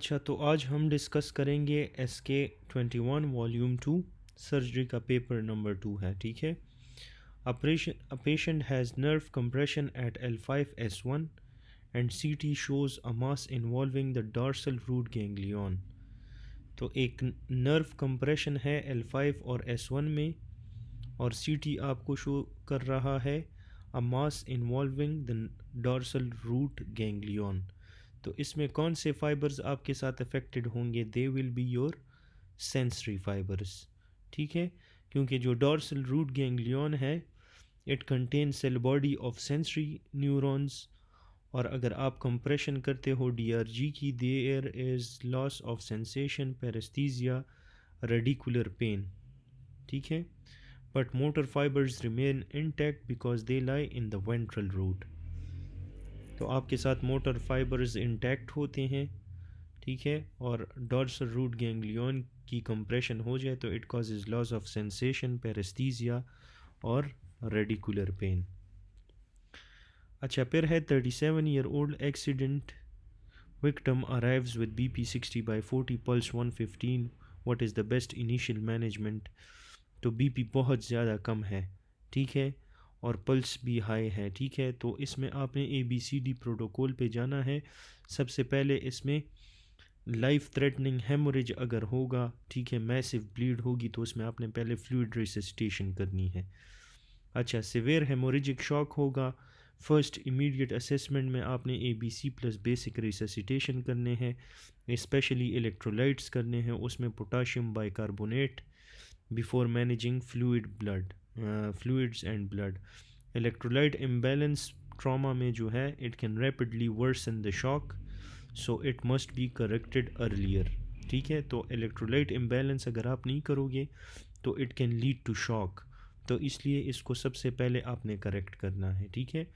अच्छा, तो आज हम डिस्कस करेंगे SK 21 वॉल्यूम 2 सर्जरी का पेपर नंबर 2 है। ठीक है। A patient has nerve compression at L5S1 and CT shows a mass involving the dorsal root ganglion। तो एक नर्व कंप्रेशन है L5 और S1 में, और CT आपको शो कर रहा है a mass involving the dorsal root ganglion। तो इसमें कौन से फाइबर्स आपके साथ अफेक्टेड होंगे? They will be your sensory fibres. ठीक है, क्योंकि जो डॉर्सल रूट गैंग्लियन है it contain cell body of sensory neurons, और अगर आप कंप्रेशन करते हो DRG की, there is loss of sensation, paraesthesia, radicular pain. ठीक है, but motor fibres remain intact because they lie in the ventral root. तो आपके साथ मोटर फाइबर्स इंटैक्ट होते हैं। ठीक है, और डॉर्सल रूट गैंग्लियन की कंप्रेशन हो जाए तो it causes loss of sensation, paraesthesia और रेडिकुलर पेन। अच्छा, फिर है 37-year-old accident victim arrives with BP 60/40, pulse 115। What is the best initial management? तो BP बहुत ज़्यादा कम है, ठीक है, और पल्स भी हाई है। ठीक है, तो इसमें आपने ABCD प्रोटोकॉल पे जाना है। सबसे पहले इसमें लाइफ थ्रेटनिंग हेमोरेज अगर होगा, ठीक है, मैसिव ब्लीड होगी, तो उसमें आपने पहले फ्लूइड रिससिटेशन करनी है। अच्छा, सिवियर हेमोरेजिक शॉक होगा, फर्स्ट इमीडिएट असेसमेंट में आपने ABC प्लस बेसिक रिससिटेशन करने हैं, स्पेशली इलेक्ट्रोलाइट्स करने हैं, उसमें potassium bicarbonate before managing fluids and blood. Electrolyte imbalance trauma में जो है it can rapidly worsen the shock, so it must be corrected earlier. ठीक है, तो इलेक्ट्रोलाइट इम्बैलेंस अगर आप नहीं करोगे तो it can lead to shock, तो इसलिए इसको सबसे पहले आपने करेक्ट करना है। ठीक है,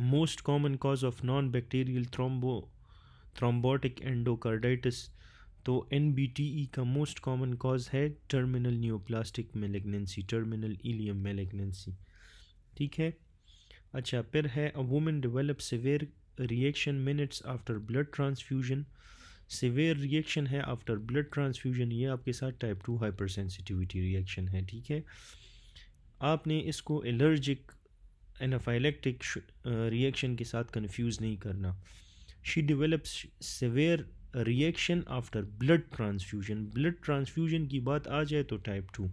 most common cause of non bacterial thrombotic endocarditis, तो NBTE का मोस्ट कॉमन कॉज है terminal neoplastic malignancy, terminal ileum malignancy. ठीक है। अच्छा, फिर है a woman develop severe reaction minutes after blood transfusion. Severe reaction है आफ्टर ब्लड ट्रांसफ्यूजन, ये आपके साथ टाइप 2 हाइपर सेंसिटिविटी रिएक्शन है। ठीक है, आपने इसको एलर्जिक एनाफाइलेक्टिक रिएक्शन के साथ कंफ्यूज नहीं करना। She develops severe reaction after blood transfusion. Blood transfusion की बात आ जाए तो टाइप 2।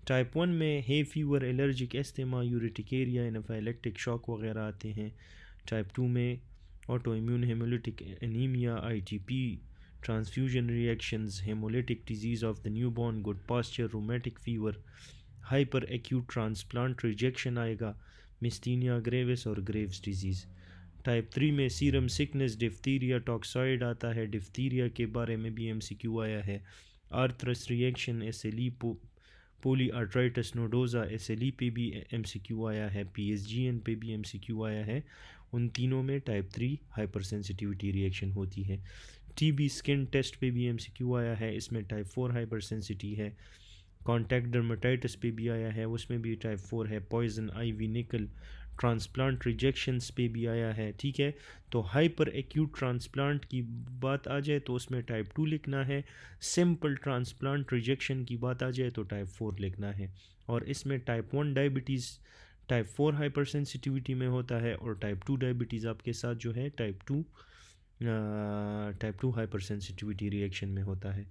टाइप 1 में hay fever, allergic asthma, urticaria, anaphylactic shock वगैरह आते हैं। टाइप 2 में auto immune hemolytic anemia, ITP, transfusion reactions, hemolytic disease of the newborn, Goodpasture, rheumatic fever, hyper acute transplant rejection आएगा, मिस्टीनिया ग्रेविस और Graves disease. Type 3 में serum sickness, diphtheria, toxoid आता है, diphtheria के बारे में भी MCQ आया है। आर्थ्रस रिएक्शन, SLE, पोली आर्ट्राइटिस नोडोज़ा, SLE पे भी MCQ आया है, PSGN पे भी MCQ आया है। उन तीनों में टाइप 3 हाइपर सेंसिटिविटी रिएक्शन होती है। TB स्किन टेस्ट पे भी MCQ आया है, इसमें टाइप 4 हाइपर सेंसिटी है। कॉन्टैक्ट डर्माटाइटिस पे भी आया है, उसमें भी टाइप 4 है। पॉइजन IV निकल ट्रांसप्लांट रिजेक्शंस पे भी आया है। ठीक है, तो हाइपर एक्यूट ट्रांसप्लांट की बात आ जाए तो उसमें टाइप 2 लिखना है। सिंपल ट्रांसप्लांट रिजेक्शन की बात आ जाए तो टाइप 4 लिखना है। और इसमें type 1 diabetes type 4 hyper sensitivity में होता है, और टाइप 2 डायबिटीज़ आपके साथ जो है टाइप 2 हाइपर सेंसिटिविटी रिएक्शन में होता है।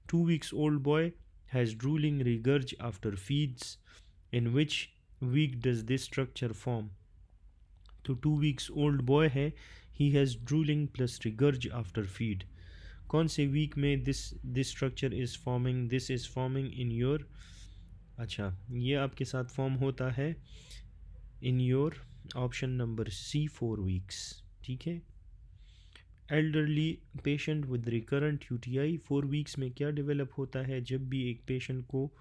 2 weeks old boy has drooling regurg after feeds, in which week does this structure form? तो 2 weeks old boy है, he has drooling plus regurg after feed। कौन से वीक में this structure is forming? This is forming in your, अच्छा, ये आपके साथ form होता है in your option number C, 4 weeks। ठीक है, elderly patient with recurrent UTI, 4 weeks में क्या डेवलप होता है? जब भी एक पेशेंट को,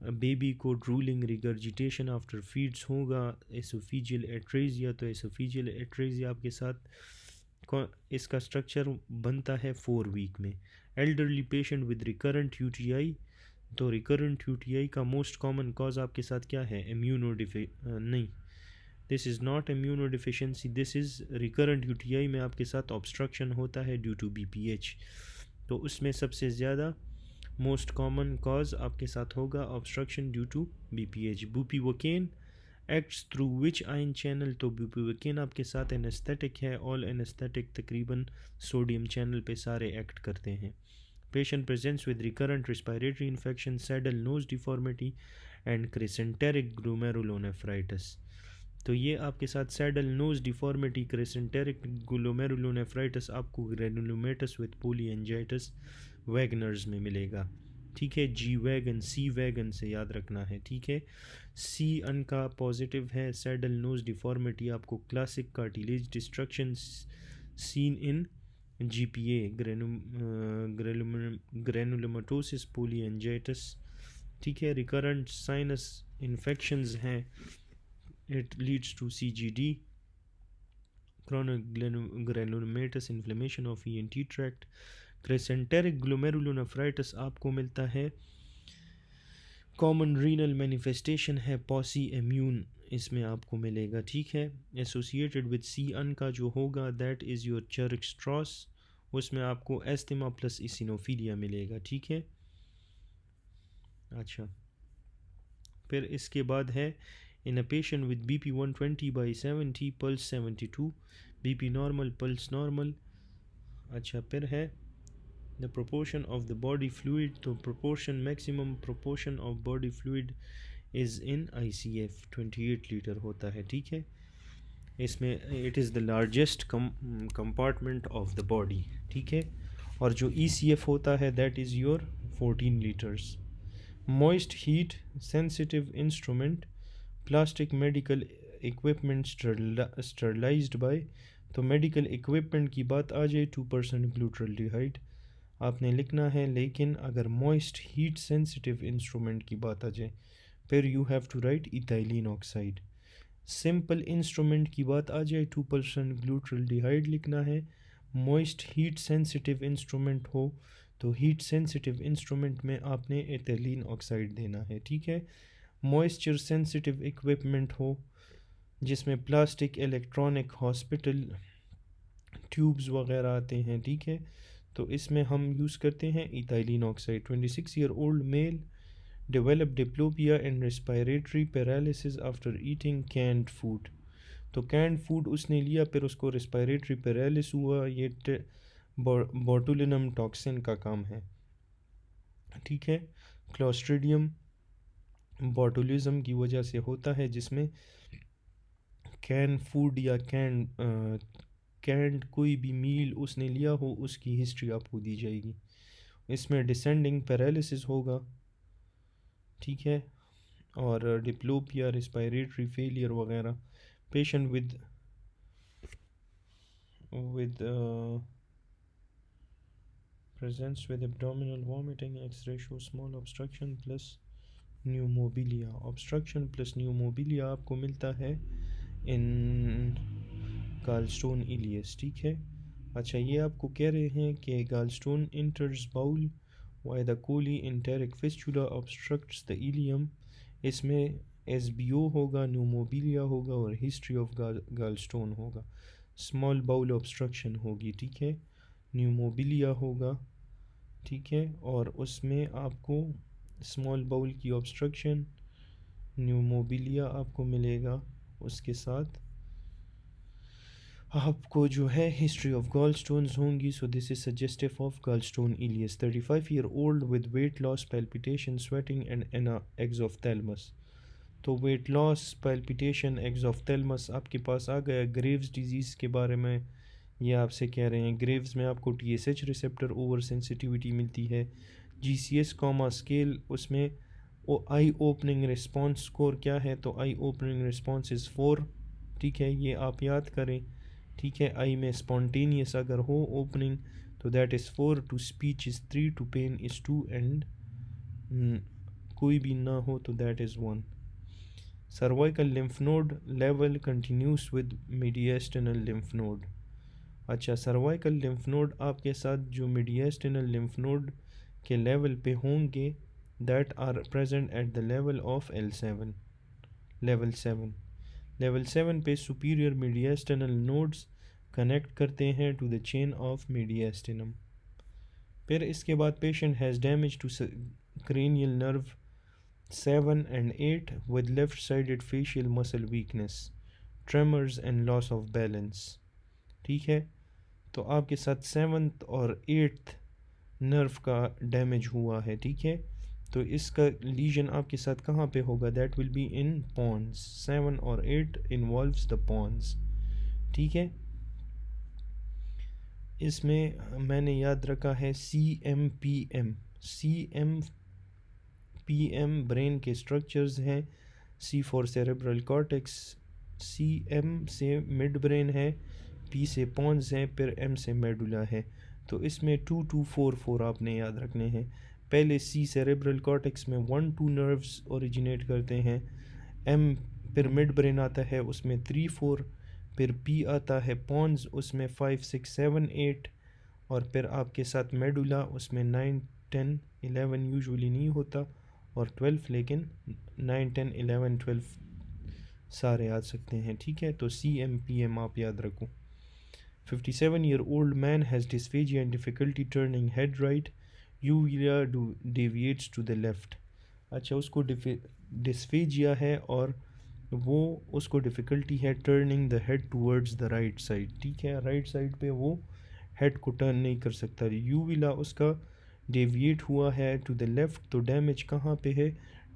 बेबी को ड्रूलिंग रिगर्जिटेशन आफ्टर फीड्स होगा, एसोफिजियल एट्रेजिया, तो एसोफिजियल एट्रेजिया आपके साथ इसका स्ट्रक्चर बनता है 4 week में। Elderly patient with recurrent UTI, तो रिकरेंट UTI का मोस्ट कॉमन कॉज आपके साथ क्या है? नहीं, this is not immunodeficiency, this is recurrent UTI में आपके साथ ऑब्स्ट्रक्शन होता है ड्यू टू बीपीएच। तो उसमें सबसे ज़्यादा मोस्ट कॉमन कॉज आपके साथ होगा obstruction due to BPH. Bupivacaine acts through which ion channel, तो बुपीवोकेन आपके साथ एनेस्थेटिक है, ऑल एनेस्थेटिक तकरीबन सोडियम चैनल पे सारे एक्ट करते हैं। Patient presents with recurrent respiratory infection, saddle nose deformity and crescentic glomerulonephritis. तो ये आपके साथ saddle nose deformity, crescentic glomerulonephritis आपको ग्रेनुलोमेटस विद पोलिएंजाइटिस वैगनर्स में मिलेगा। ठीक है, जी वैगन सी वैगन से याद रखना है। ठीक है, सी अन का पॉजिटिव है। सैडल नोज डिफॉर्मिटी आपको classic cartilage destruction seen in GPA, granulomatosis polyangiitis. ठीक है, रिकरेंट साइनस इन्फेक्शंस हैं, it leads to CGD, chronic granulomatous inflammation of ENT tract। Crescentic glomerulonephritis आपको मिलता है, कॉमन रीनल मैनिफेस्टेशन है, पॉसी इम्यून इसमें आपको मिलेगा। ठीक है, एसोसिएटेड विद सी अन का जो होगा that is your Churg straws, उसमें आपको एस्थमा प्लस इसिनोफीलिया मिलेगा। ठीक है, अच्छा, फिर इसके बाद है in a patient with BP 120/70, pulse 72, BP normal, pulse normal. अच्छा, फिर है the proportion of the body fluid, तो proportion maximum proportion of body fluid is in ICF 28 litre होता है। ठीक है, इसमें it is the largest compartment of the body. ठीक है, और जो ECF होता है that is your 14 litres. Moist heat sensitive instrument, plastic medical equipment sterilised bye, तो मेडिकल इक्विपमेंट की बात आ जाए 2% ग्लूट्रल्डिहाइड आपने लिखना है, लेकिन अगर मॉइस्ट हीट सेंसिटिव इंस्ट्रूमेंट की बात आ जाए फिर you have to write ethylene oxide. Simple instrument की बात आ जाए 2% ग्लूट्रल्डिहाइड लिखना है। मॉइस्ट हीट सेंसिटिव इंस्ट्रूमेंट हो तो हीट सेंसिटिव इंस्ट्रूमेंट में आपने इथाइलिन ऑक्साइड देना है। ठीक है, मॉइस्चर सेंसिटिव इक्विपमेंट हो जिसमें प्लास्टिक, इलेक्ट्रॉनिक, हॉस्पिटल ट्यूब्स वगैरह आते हैं, ठीक है, तो इसमें हम यूज़ करते हैं ethylene oxide. 26 year old male develop diplopia and respiratory paralysis after eating canned food, तो कैंड फूड उसने लिया फिर उसको रेस्पिरेटरी पैरालिस हुआ, ये बोटुलिनम टॉक्सिन का काम है। ठीक है, क्लोस्ट्रीडियम बोटुलिज्म की वजह से होता है, जिसमें कैन फूड या कैंड कोई भी मील उसने लिया हो उसकी हिस्ट्री आपको दी जाएगी। इसमें डिसेंडिंग पैरालिसिस होगा। ठीक है, और डिप्लोपिया, रेस्पिरेटरी फेलियर वगैरह। Patient with presents with abdominal vomiting, X-ray shows small obstruction plus pneumobilia. Obstruction plus pneumobilia आपको मिलता है इन गालस्टोन इलियस। ठीक है, अच्छा, ये आपको कह रहे हैं कि gallstone enters bowel via the chole enteric fistula obstructs the ileum, इसमें SBO होगा, न्यूमोबिलिया होगा और हिस्ट्री ऑफ गालस्टोन होगा। स्मॉल बाउल ऑब्स्ट्रक्शन होगी, ठीक है, न्यूमोबिलिया होगा, ठीक है, और उसमें आपको स्मॉल बाउल की ऑब्स्ट्रक्शन, न्यूमोबिलिया आपको मिलेगा, उसके साथ आपको जो है हिस्ट्री ऑफ गॉल स्टोन्स होंगी। So this is suggestive of gall stone ileus. 35 year old with weight loss, palpitation, sweating and exophthalmos, तो वेट लॉस, पैल्पिटेशन, एक्सोफ्थैल्मस आपके पास आ गया। ग्रेव्स डिजीज़ के बारे में ये आपसे कह रहे हैं, ग्रेव्स में आपको TSH रिसेप्टर ओवर सेंसिटिविटी मिलती है। GCS कॉमा स्केल, उसमें वो आई ओपनिंग रिस्पॉन्स स्कोर क्या है, तो आई ओपनिंग रिस्पॉन्स इज़ 4। ठीक है, ये आप याद करें। ठीक है, आई में स्पॉन्टेनियस अगर हो ओपनिंग तो that is 4, to speech is 3, to pain is 2 and कोई भी ना हो तो that is 1। Cervical lymph node level continuous with mediastinal lymph node. अच्छा, सर्वाइकल लिम्फ नोड आपके साथ जो मीडिएस्टिनल लिम्फ नोड के लेवल पे होंगे that are present at the level of L7, level 7। Level 7 पे सुपीरियर मीडियास्टिनल नोड्स कनेक्ट करते हैं to the chain of mediastinum. फिर इसके बाद patient has damage to cranial nerve 7 and 8 with left-sided facial muscle weakness, tremors and loss of balance। ठीक है, तो आपके साथ 7th और 8th नर्व का डैमेज हुआ है। ठीक है, तो इसका लीजन आपके साथ कहाँ पे होगा? That will be in pons. 7 और 8 इन्वॉल्व्स द पॉन्स। ठीक है, इसमें मैंने याद रखा है CMPM। CMPM ब्रेन के स्ट्रक्चर्स हैं। C for cerebral cortex, CM से मिड ब्रेन है, P से पॉन्स है, फिर M से मेडुला है। तो इसमें 2 2 4 4 आपने याद रखने हैं। पहले C सेरेब्रल कॉर्टेक्स में 1 2 नर्व्स ओरिजिनेट करते हैं। M फिर मिड ब्रेन आता है, उसमें 3 4, फिर P आता है पॉन्स, उसमें 5 6 7 8, और फिर आपके साथ मेडुला, उसमें 9 10 11 यूजुअली नहीं होता, और 12, लेकिन 9 10 11 12 सारे आ सकते हैं। ठीक है, तो CMPM आप याद रखो। 57-year-old man has dysphagia and difficulty turning head right, uvula deviates to the left। अच्छा, उसको डिस्फेजिया है और वो उसको डिफ़िकल्टी है turning the head towards the right side. ठीक है, राइट साइड पे वो हेड को टर्न नहीं कर सकता। यूविला उसका डेविएट हुआ है टू द लेफ़्ट। तो डैमेज कहाँ पे है?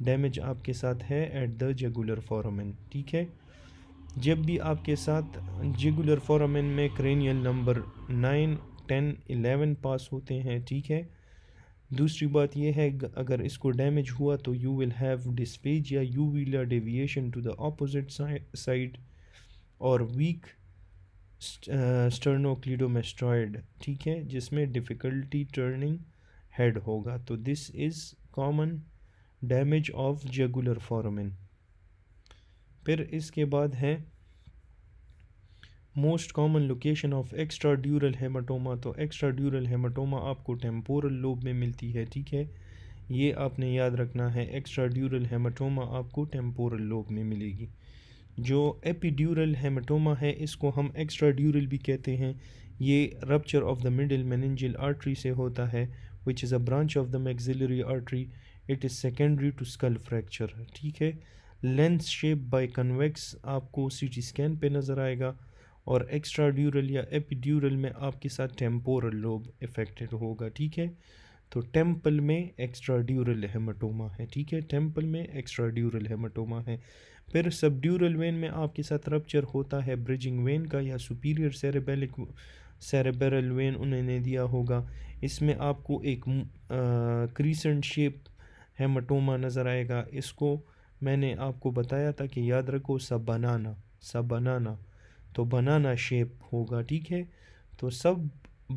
डैमेज आपके साथ है एट द जुगुलर फोरामेन। ठीक है, जब भी आपके साथ जुगुलर फोरामेन में क्रेनियल नंबर 9 10 11 पास होते हैं। ठीक है, दूसरी बात यह है, अगर इसको डैमेज हुआ तो you will have dysphagia, uvular deviation to the opposite side, और वीक स्टर्नोक्लीडोमेस्ट्रॉयड। ठीक है, जिसमें डिफ़िकल्टी टर्निंग हेड होगा। तो this is common damage of jugular foramen. फिर इसके बाद है most common location of extradural haematoma. तो एक्स्ट्रा ड्यूरल हेमाटोमा आपको टेम्पोरल लोब में मिलती है। ठीक है, ये आपने याद रखना है, एक्स्ट्रा ड्यूरल हेमाटोमा आपको टेम्पोरल लोब में मिलेगी। जो एपिड्यूरल हेमाटोमा है, इसको हम एक्स्ट्रा ड्यूरल भी कहते हैं। ये rupture of the middle meningeal artery से होता है, which is a branch of the maxillary artery. It is secondary to skull fracture. ठीक है, लेंस शेप बाय कन्वेक्स आपको CT स्कैन पे नज़र आएगा, और एक्स्ट्रा ड्यूरल या एपिड्यूरल में आपके साथ टेम्पोरल लोब इफेक्टेड होगा। ठीक है, तो टेम्पल में एक्स्ट्रा ड्यूरल हेमाटोमा है। ठीक है, टेम्पल में एक्स्ट्रा ड्यूरल हेमाटोमा है। फिर सबड्यूरल वेन में आपके साथ रप्चर होता है ब्रिजिंग वेन का, या सुपीरियर सेरेब्रल वेन उन्होंने दिया होगा। इसमें आपको एक क्रीसेंट शेप हेमाटोमा नज़र आएगा। इसको मैंने आपको बताया था कि याद रखो, सब बनाना, तो बनाना शेप होगा। ठीक है, तो सब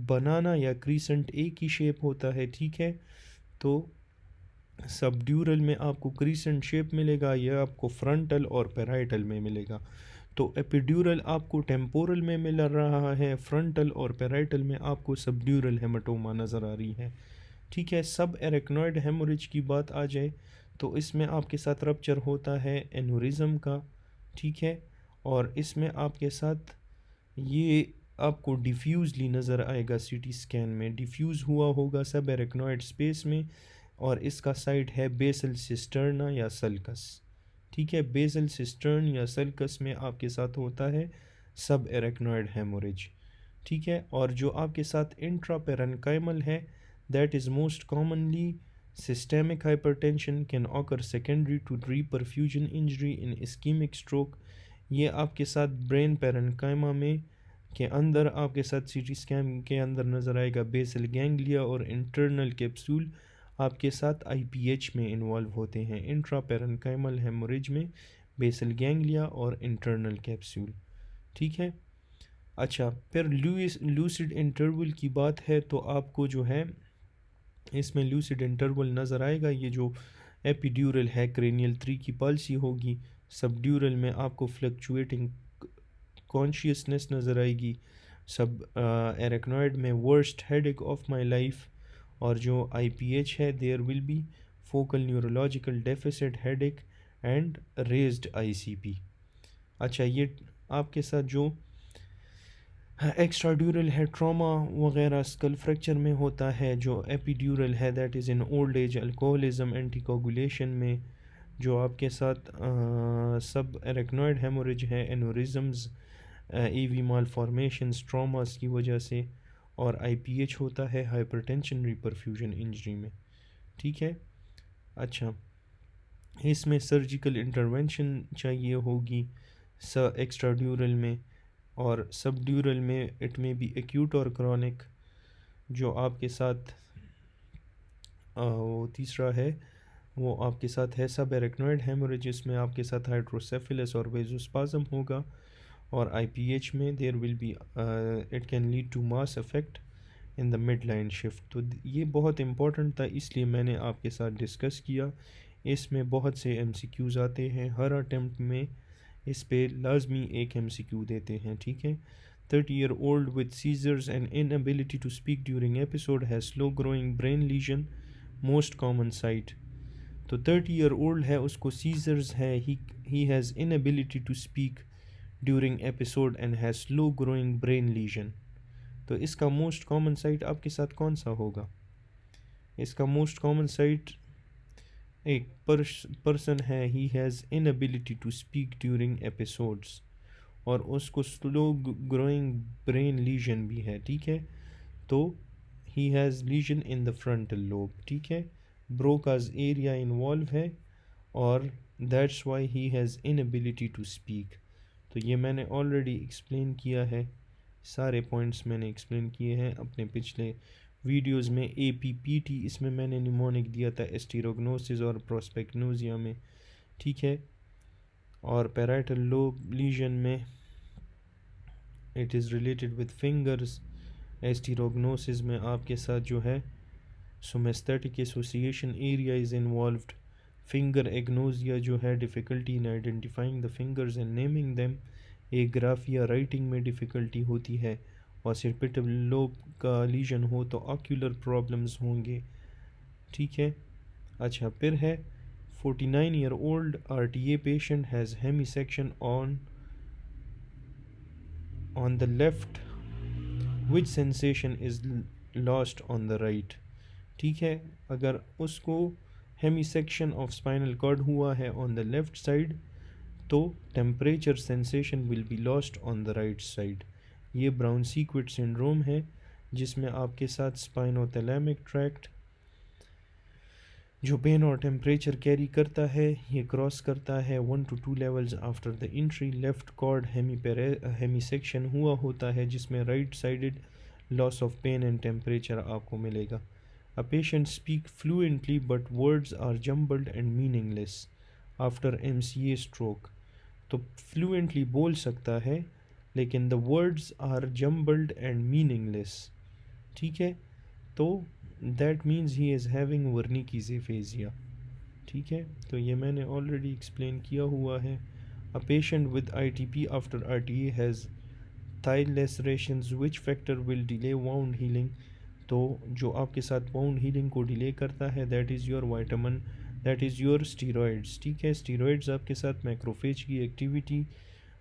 बनाना या क्रीसेंट एक ही शेप होता है। ठीक है, तो सबड्यूरल में आपको क्रीसेंट शेप मिलेगा, यह आपको फ्रंटल और पैराइटल में मिलेगा। तो एपिड्यूरल आपको टेम्पोरल में मिल रहा है, फ्रंटल और पैराइटल में आपको सबड्यूरल हेमाटोमा नज़र आ रही है। ठीक है, सब एरेक्नॉइड हेमोरेज की बात आ जाए तो इसमें आपके साथ रप्चर होता है एनोरिज्म का। ठीक है, और इसमें आपके साथ ये आपको डिफ्यूजली नज़र आएगा। CT स्कैन में डिफ्यूज़ हुआ होगा सब एरेक्नॉइड स्पेस में, और इसका साइट है बेसल सिस्टर्ना या सल्कस। ठीक है, बेसल सिस्टर्न या सल्कस में आपके साथ होता है सब एरेक्नॉइड हेमोरेज। ठीक है, और जो आपके साथ इंट्रापेरेन्काइमल है, that is most commonly systemic hypertension can occur secondary to reperfusion injury in ischaemic stroke. ये आपके साथ ब्रेन पेरेन्काइमा में के अंदर आपके साथ CT स्कैन के अंदर नज़र आएगा बेसल गैंग्लिया, और इंटरनल कैप्सूल आपके साथ IPH में इन्वॉल्व होते हैं। इंट्रा पेरेन्काइमल हेमोरेज में बेसल गैंग्लिया और इंटरनल कैप्सूल। ठीक है, अच्छा, फिर लूसिड इंटरवल की बात है तो आपको जो है इसमें लूसिड इंटरवल नज़र आएगा। ये जो एपिड्यूरल है, क्रेनियल 3 की पॉलिसी होगी। सबड्यूरल में आपको फ्लक्चुएटिंग कॉन्शियसनेस नज़र आएगी। सब एरेक्नॉइड में worst headache of my life, और जो IPH है there will be focal neurological deficit headache and raised ICP। अच्छा, ये आपके साथ जो एक्स्ट्रा ड्यूरल है ट्रॉमा वगैरह स्कल फ्रैक्चर में होता है, जो एपीड्यूरल है that is in old age alcoholism anticoagulation में, जो आपके साथ सब एरेक्नॉइड हेमोरेज है, एनोरिज्म्स, ईवी माल फॉर्मेशंस ट्रॉमास की वजह से, और आईपीएच होता है हाइपरटेंशन रिपरफ्यूजन इंजरी में। ठीक है। अच्छा, इसमें सर्जिकल इंटरवेंशन चाहिए होगी एक्स्ट्रा ड्यूरल में, और सब ड्यूरल में इट में बी एक्यूट और क्रॉनिक। जो आपके साथ वो तीसरा है, वो आपके साथ है सब एरेक्नॉइड हेमोरेज, जिसमें आपके साथ हाइड्रोसेफिलस और वेजोस्पाज्म होगा, और आईपीएच में there will be it can lead to mass effect in the mid line shift. तो ये बहुत इंपॉर्टेंट था, इसलिए मैंने आपके साथ डिस्कस किया। इसमें बहुत से एमसीक्यूज़ आते हैं, हर अटेम्प्ट में इस पे लाजमी एक एमसीक्यू देते हैं। ठीक है। 30 year old with seizures and inability to speak during episode has slow growing brain lesion, most common site। तो 30 year old है, उसको सीजर्स है, he has inability to speak during episode and has slow growing brain lesion। तो इसका most common site आपके साथ कौन सा होगा? इसका मोस्ट कॉमन साइट एक पर्सन है, he has inability to speak during episodes, और उसको स्लो ग्रोइंग ब्रेन लीजन भी है। ठीक है। तो he has lesion in the frontal lobe. ठीक है। ब्रोकाज एरिया इन्वॉल्व है, और that's why he has inability to speak. तो ये मैंने ऑलरेडी एक्सप्लेन किया है, सारे पॉइंट्स मैंने एक्सप्लेन किए हैं अपने पिछले वीडियोस में। एपीपीटी इसमें मैंने निमोनिक दिया था एस्टीरोग्नोसिस और प्रोस्पेक्नोजिया में। ठीक है। और पैराइटल लोब लीजन में it is related with fingers. Astereognosis में आपके साथ जो है somesthetic association area is involved. Finger agnosia जो है difficulty in identifying the fingers and naming them. Agraphia writing में डिफ़िकल्टी होती है। और सिरपिटल लोब का लीजन हो तो ऑक्यूलर प्रॉब्लम्स होंगे। ठीक है। अच्छा, फिर है 49 year old RTA patient has hemisection on the left, which sensation is lost on the right। ठीक है। अगर उसको हेमिसेक्शन ऑफ स्पाइनल कॉर्ड हुआ है ऑन द लेफ्ट साइड, तो temperature sensation will be lost on the right side. ये Brown Sequard syndrome है, जिसमें आपके साथ स्पाइनोथैलेमिक ट्रैक्ट जो पेन और टेम्परेचर कैरी करता है, ये क्रॉस करता है 1 to 2 levels after the entry. Left cord hemisection हुआ होता है, जिसमें right sided loss of pain and temperature आपको मिलेगा। A patient speak fluently but words are jumbled and meaningless after MCA stroke. तो फ्लुएंटली बोल सकता है, लेकिन the words are jumbled and meaningless. ठीक है। तो that means he is having Wernicke's aphasia. ठीक है। तो ये मैंने ऑलरेडी एक्सप्लेन किया हुआ है। A patient with ITP after RTA has thigh lacerations which factor will delay wound healing. तो जो आपके साथ वाउंड हीलिंग को डिले करता है, that is your vitamin, that is your steroids. ठीक है। स्टीरॉयड्स आपके साथ मैक्रोफेज की एक्टिविटी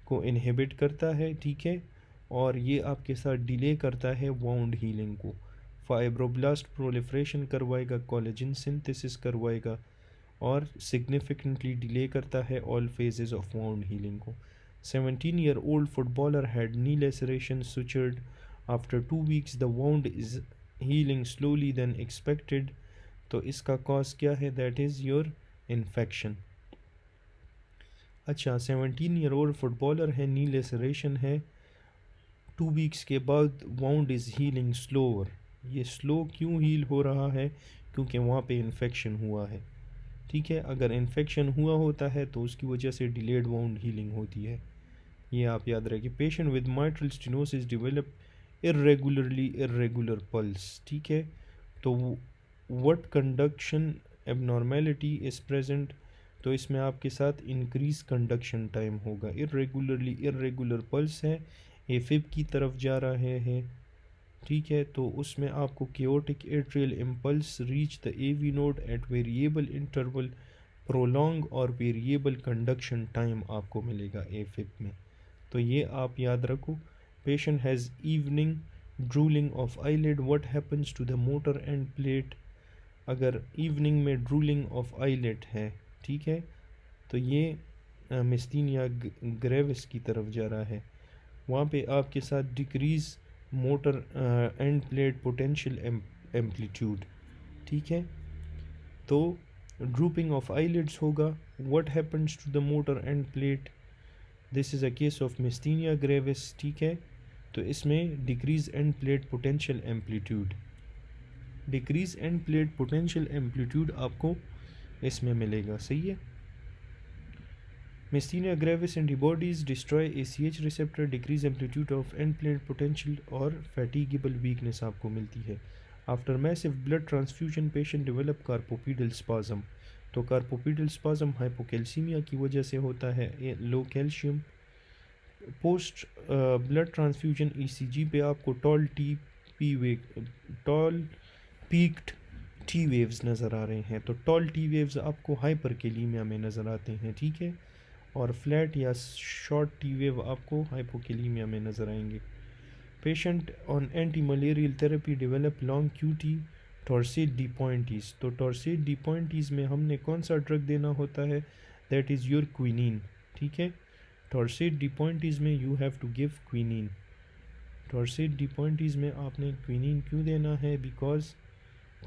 को इनहिबिट करता है। ठीक है। और ये आपके साथ डिले करता है वाउंड हीलिंग को। फाइब्रोब्लास्ट प्रोलिफरेशन करवाएगा, कोलेजन सिंथेसिस करवाएगा, और सिग्निफिकेंटली डिले करता है all phases of wound healing को। 17 year old footballer had knee laceration sutured. After 2 weeks the wound is healing slowly than expected। तो इसका कॉज क्या है? That is your infection. अच्छा, 17 year old फुटबॉलर है, नी laceration है, 2 weeks के बाद वाउंड इज़ हीलिंग स्लोअर। ये स्लो क्यों हील हो रहा है? क्योंकि वहाँ पे इन्फेक्शन हुआ है। ठीक है। अगर इन्फेक्शन हुआ होता है तो उसकी वजह से डिलेड वाउंड हीलिंग होती है। ये आप याद रखिए। Patient with mitral stenosis develop irregular pulse. ठीक है। तो what conduction abnormality is present? तो इसमें आपके साथ इंक्रीज कंडक्शन टाइम होगा। इरेगुलर पल्स है, एफिब की तरफ जा रहे हैं। ठीक है। तो उसमें आपको chaotic atrial impulse reach the AV node at variable interval prolong और वेरिएबल कंडक्शन टाइम आपको मिलेगा AFib में। तो ये आप याद रखो। Patient has evening drooling of eyelid, what happens to the motor end plate. अगर इवनिंग में ड्रूलिंग ऑफ आईलिड है, ठीक है, तो ये मिस्थीनिया ग्रेविस की तरफ जा रहा है। वहाँ पे आपके साथ decrease motor end plate potential amplitude, ठीक है। तो ड्रूपिंग ऑफ आईलिड्स होगा, what happens to the motor end plate, this is a case of myasthenia gravis, ठीक है। तो इसमें decrease end plate potential amplitude, decrease end plate potential amplitude आपको इसमें मिलेगा, सही है। Myasthenia gravis antibodies destroy ACH receptor, decrease amplitude of end plate potential और fatigable weakness आपको मिलती है। After massive blood transfusion patient develop carpopedal spasm। तो carpopedal spasm hypocalcemia की वजह से होता है, low calcium. Post blood transfusion ECG पे आपको टॉल पीक्ड टी वेव्स नज़र आ रहे हैं। तो टॉल टी वेव्स आपको हाइपरकेलीमिया में नज़र आते हैं, ठीक है, और फ्लैट या शॉर्ट टी वेव आपको हाइपोकेलीमिया में नज़र आएंगे। Patient on anti malarial therapy develop long QT torsade de pointes. तो टॉर्सेट डी पॉइंटीज में हमने कौन सा ड्रग देना होता है, दैट इज़ योर क्विनीन, ठीक है। टॉर्सेट डी पॉइंटीज में you have to give quinine. Torsade de pointes में आपने क्विनीन क्यों देना है, बिकॉज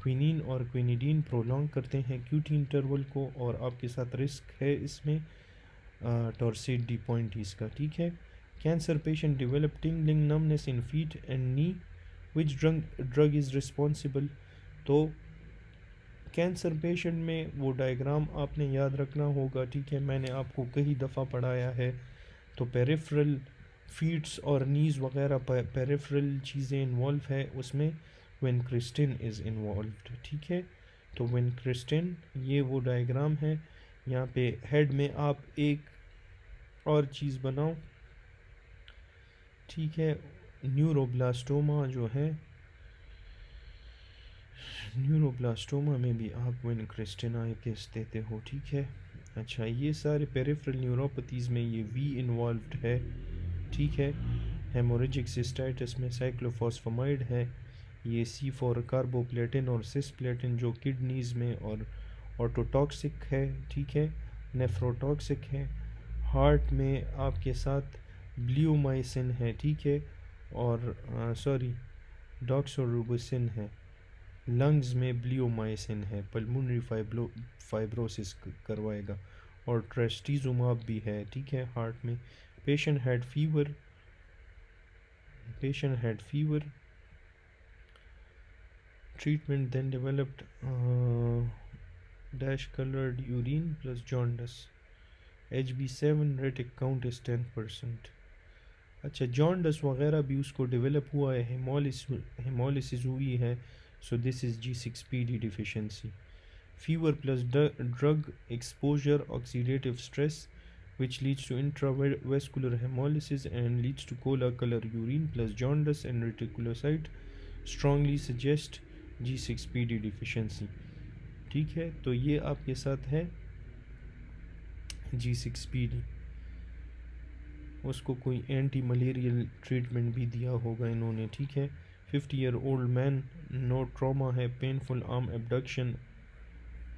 क्विनीन और क्विनिडीन प्रोलॉन्ग करते हैं QT इंटरवल को, और आपके साथ रिस्क है इसमें टॉर्सेट डी पॉइंटीज का, ठीक है। Cancer patient develop tingling numbness in feet and knee, which drug is responsible. तो कैंसर पेशेंट में वो डायग्राम आपने याद रखना होगा, ठीक है, मैंने आपको कई दफ़ा पढ़ाया है। तो पेरिफेरल फीट्स और नीज़ वगैरह पेरिफेरल चीज़ें इन्वॉल्व है उसमें, विनक्रिस्टिन इज़ इन्वॉल्व्ड, ठीक है। तो विनक्रिस्टिन ये वो डायग्राम है। यहाँ पे हेड में आप एक और चीज़ बनाओ, ठीक है, न्यूरोब्लास्टोमा जो है, न्यूरोब्लास्टोमा में भी आप विनक्रिस्टिन आइकेस देते हो, ठीक है। अच्छा, ये सारे पेरिफेरल न्यूरोपैथीज़ में ये वी इन्वॉल्व्ड है, ठीक है। हेमोरेजिक सिस्टाइटिस में साइक्लोफॉस्फामाइड है, ये C4 कार्बोप्लेटिन और सिस्प्लेटिन जो किडनीज़ में और ऑटोटॉक्सिक है, ठीक है, नेफ्रोटॉक्सिक है। हार्ट में आपके साथ ब्लियोमाइसिन है, ठीक है, और सॉरी डॉक्सोरूबिसिन है। लंग्स में ब्लियोमाइसिन है, पल्मोनरी फाइब्रोसिस करवाएगा, और ट्रेस्टीजुमाब भी है, ठीक है, हार्ट में। Patient had fever, treatment then developed dash colored urine plus jaundice, HB7 retic count is 10%। अच्छा, जॉन्डस वगैरह भी उसको डेवलप हुआ है, हेमोलिसिस हुई है, so this is G6PD deficiency. Fever plus drug exposure oxidative stress which leads to intravascular hemolysis and leads to cola color urine plus jaundice and reticulocyte strongly suggest G6PD deficiency, ठीक है। तो ये आपके साथ है G6PD। उसको कोई anti malarial treatment भी दिया होगा इन्होंने, ठीक है। 50 year old man, no trauma है, पेनफुल आर्म एबडक्शन,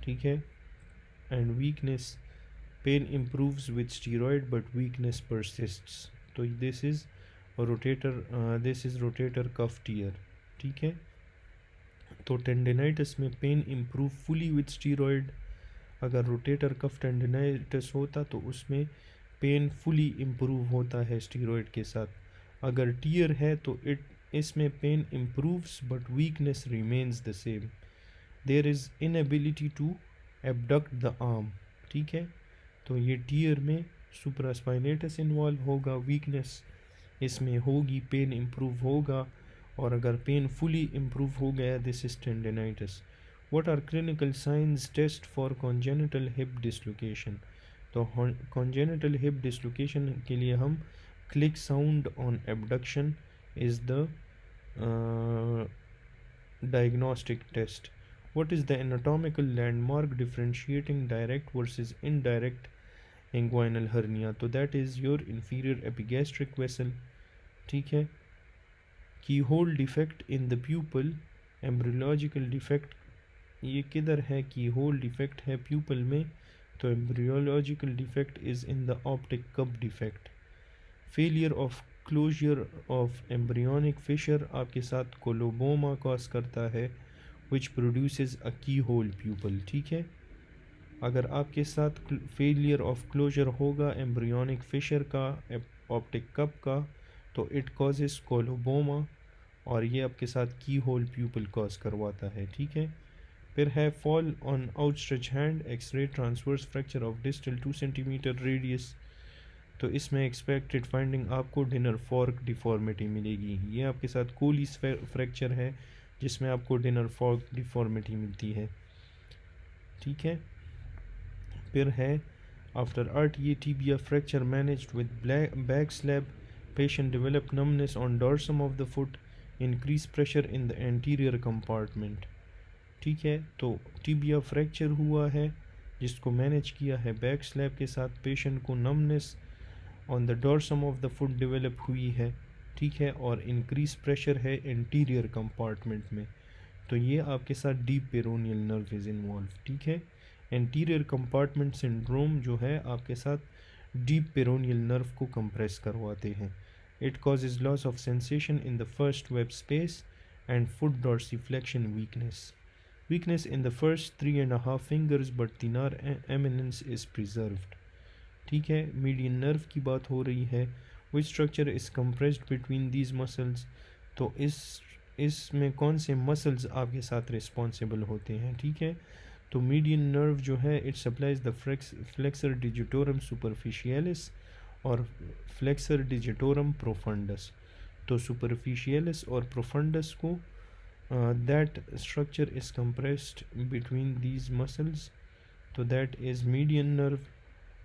ठीक है, and weakness, pain improves with steroid but weakness persists. तो this is rotator cuff tear, ठीक है। तो टेंडिनाइटिस में pain improve fully with steroid. अगर रोटेटर कफ टेंडिनाइटिस होता तो उसमें पेन फुली इम्प्रूव होता है स्टीरॉयड के साथ। अगर टीयर है तो इसमें pain improves but weakness remains the same. There is inability to abduct the arm, ठीक है। तो ये टीयर में सुप्रास्पाइनेटस इन्वॉल्व होगा, वीकनेस इसमें होगी, पेन इम्प्रूव होगा, और अगर पेन फुली इम्प्रूव हो गया, this is tendinitis. What are clinical science test for congenital hip dislocation. तो कॉन्जेनिटल हिप डिसलोकेशन के लिए हम click sound on abduction is the diagnostic test. What is the anatomical landmark differentiating direct versus indirect inguinal hernia? तो that is your inferior epigastric vessel, ठीक है. Keyhole defect in the pupil, embryological defect, ये किधर है? Keyhole defect है pupil में, तो embryological defect is in the optic cup defect. Failure of closure of embryonic fissure आपके साथ coloboma cause करता है, which produces a keyhole pupil, ठीक है. अगर आपके साथ फेलियर ऑफ क्लोजर होगा एम्ब्रियोनिक फिशर का, ऑप्टिक कप का, तो इट कॉजेस कोलोबोमा, और ये आपके साथ की होल प्यूपल कॉज करवाता है, ठीक है. फिर है fall on outstretch hand, x-ray transverse fracture of distal 2 centimetre radius. तो इसमें एक्सपेक्टेड फाइंडिंग आपको डिनर फॉर्क डिफॉर्मिटी मिलेगी. ये आपके साथ कोलिस फ्रैक्चर है जिसमें आपको डिनर फॉर्क डिफॉर्मिटी मिलती है, ठीक है. फिर है आफ्टर आर्ट ये tibia fracture managed with back slab, patient develop numbness on dorsum of the foot, increase pressure in the anterior compartment, ठीक है. तो टीबिया फ्रैक्चर हुआ है जिसको मैनेज किया है बैक स्लैब के साथ, पेशेंट को numbness on the dorsum of the foot develop हुई है, ठीक है, और इंक्रीज प्रेशर है इंटीरियर कंपार्टमेंट में. तो ये आपके साथ deep peroneal nerve is involve, ठीक है. एंटीरियर कंपार्टमेंट सिंड्रोम जो है आपके साथ डीप पेरोनियल नर्व को कंप्रेस करवाते हैं. It causes loss of sensation in the first web space and foot dorsiflexion weakness in the first 3.5 fingers but thenar eminence is preserved, ठीक है. मीडियन नर्व की बात हो रही है. Which structure is compressed between these muscles, तो इसमें कौन से मसल्स आपके साथ रिस्पॉन्सिबल होते हैं, ठीक है. तो मीडियन नर्व जो है it supplies the flexor digitorum superficialis और फ्लेक्सर डिजिटोरम प्रोफंडस. तो सुपरफिशियलिस और प्रोफंडस को that structure is compressed between these muscles, तो दैट इज़ मीडियन नर्व.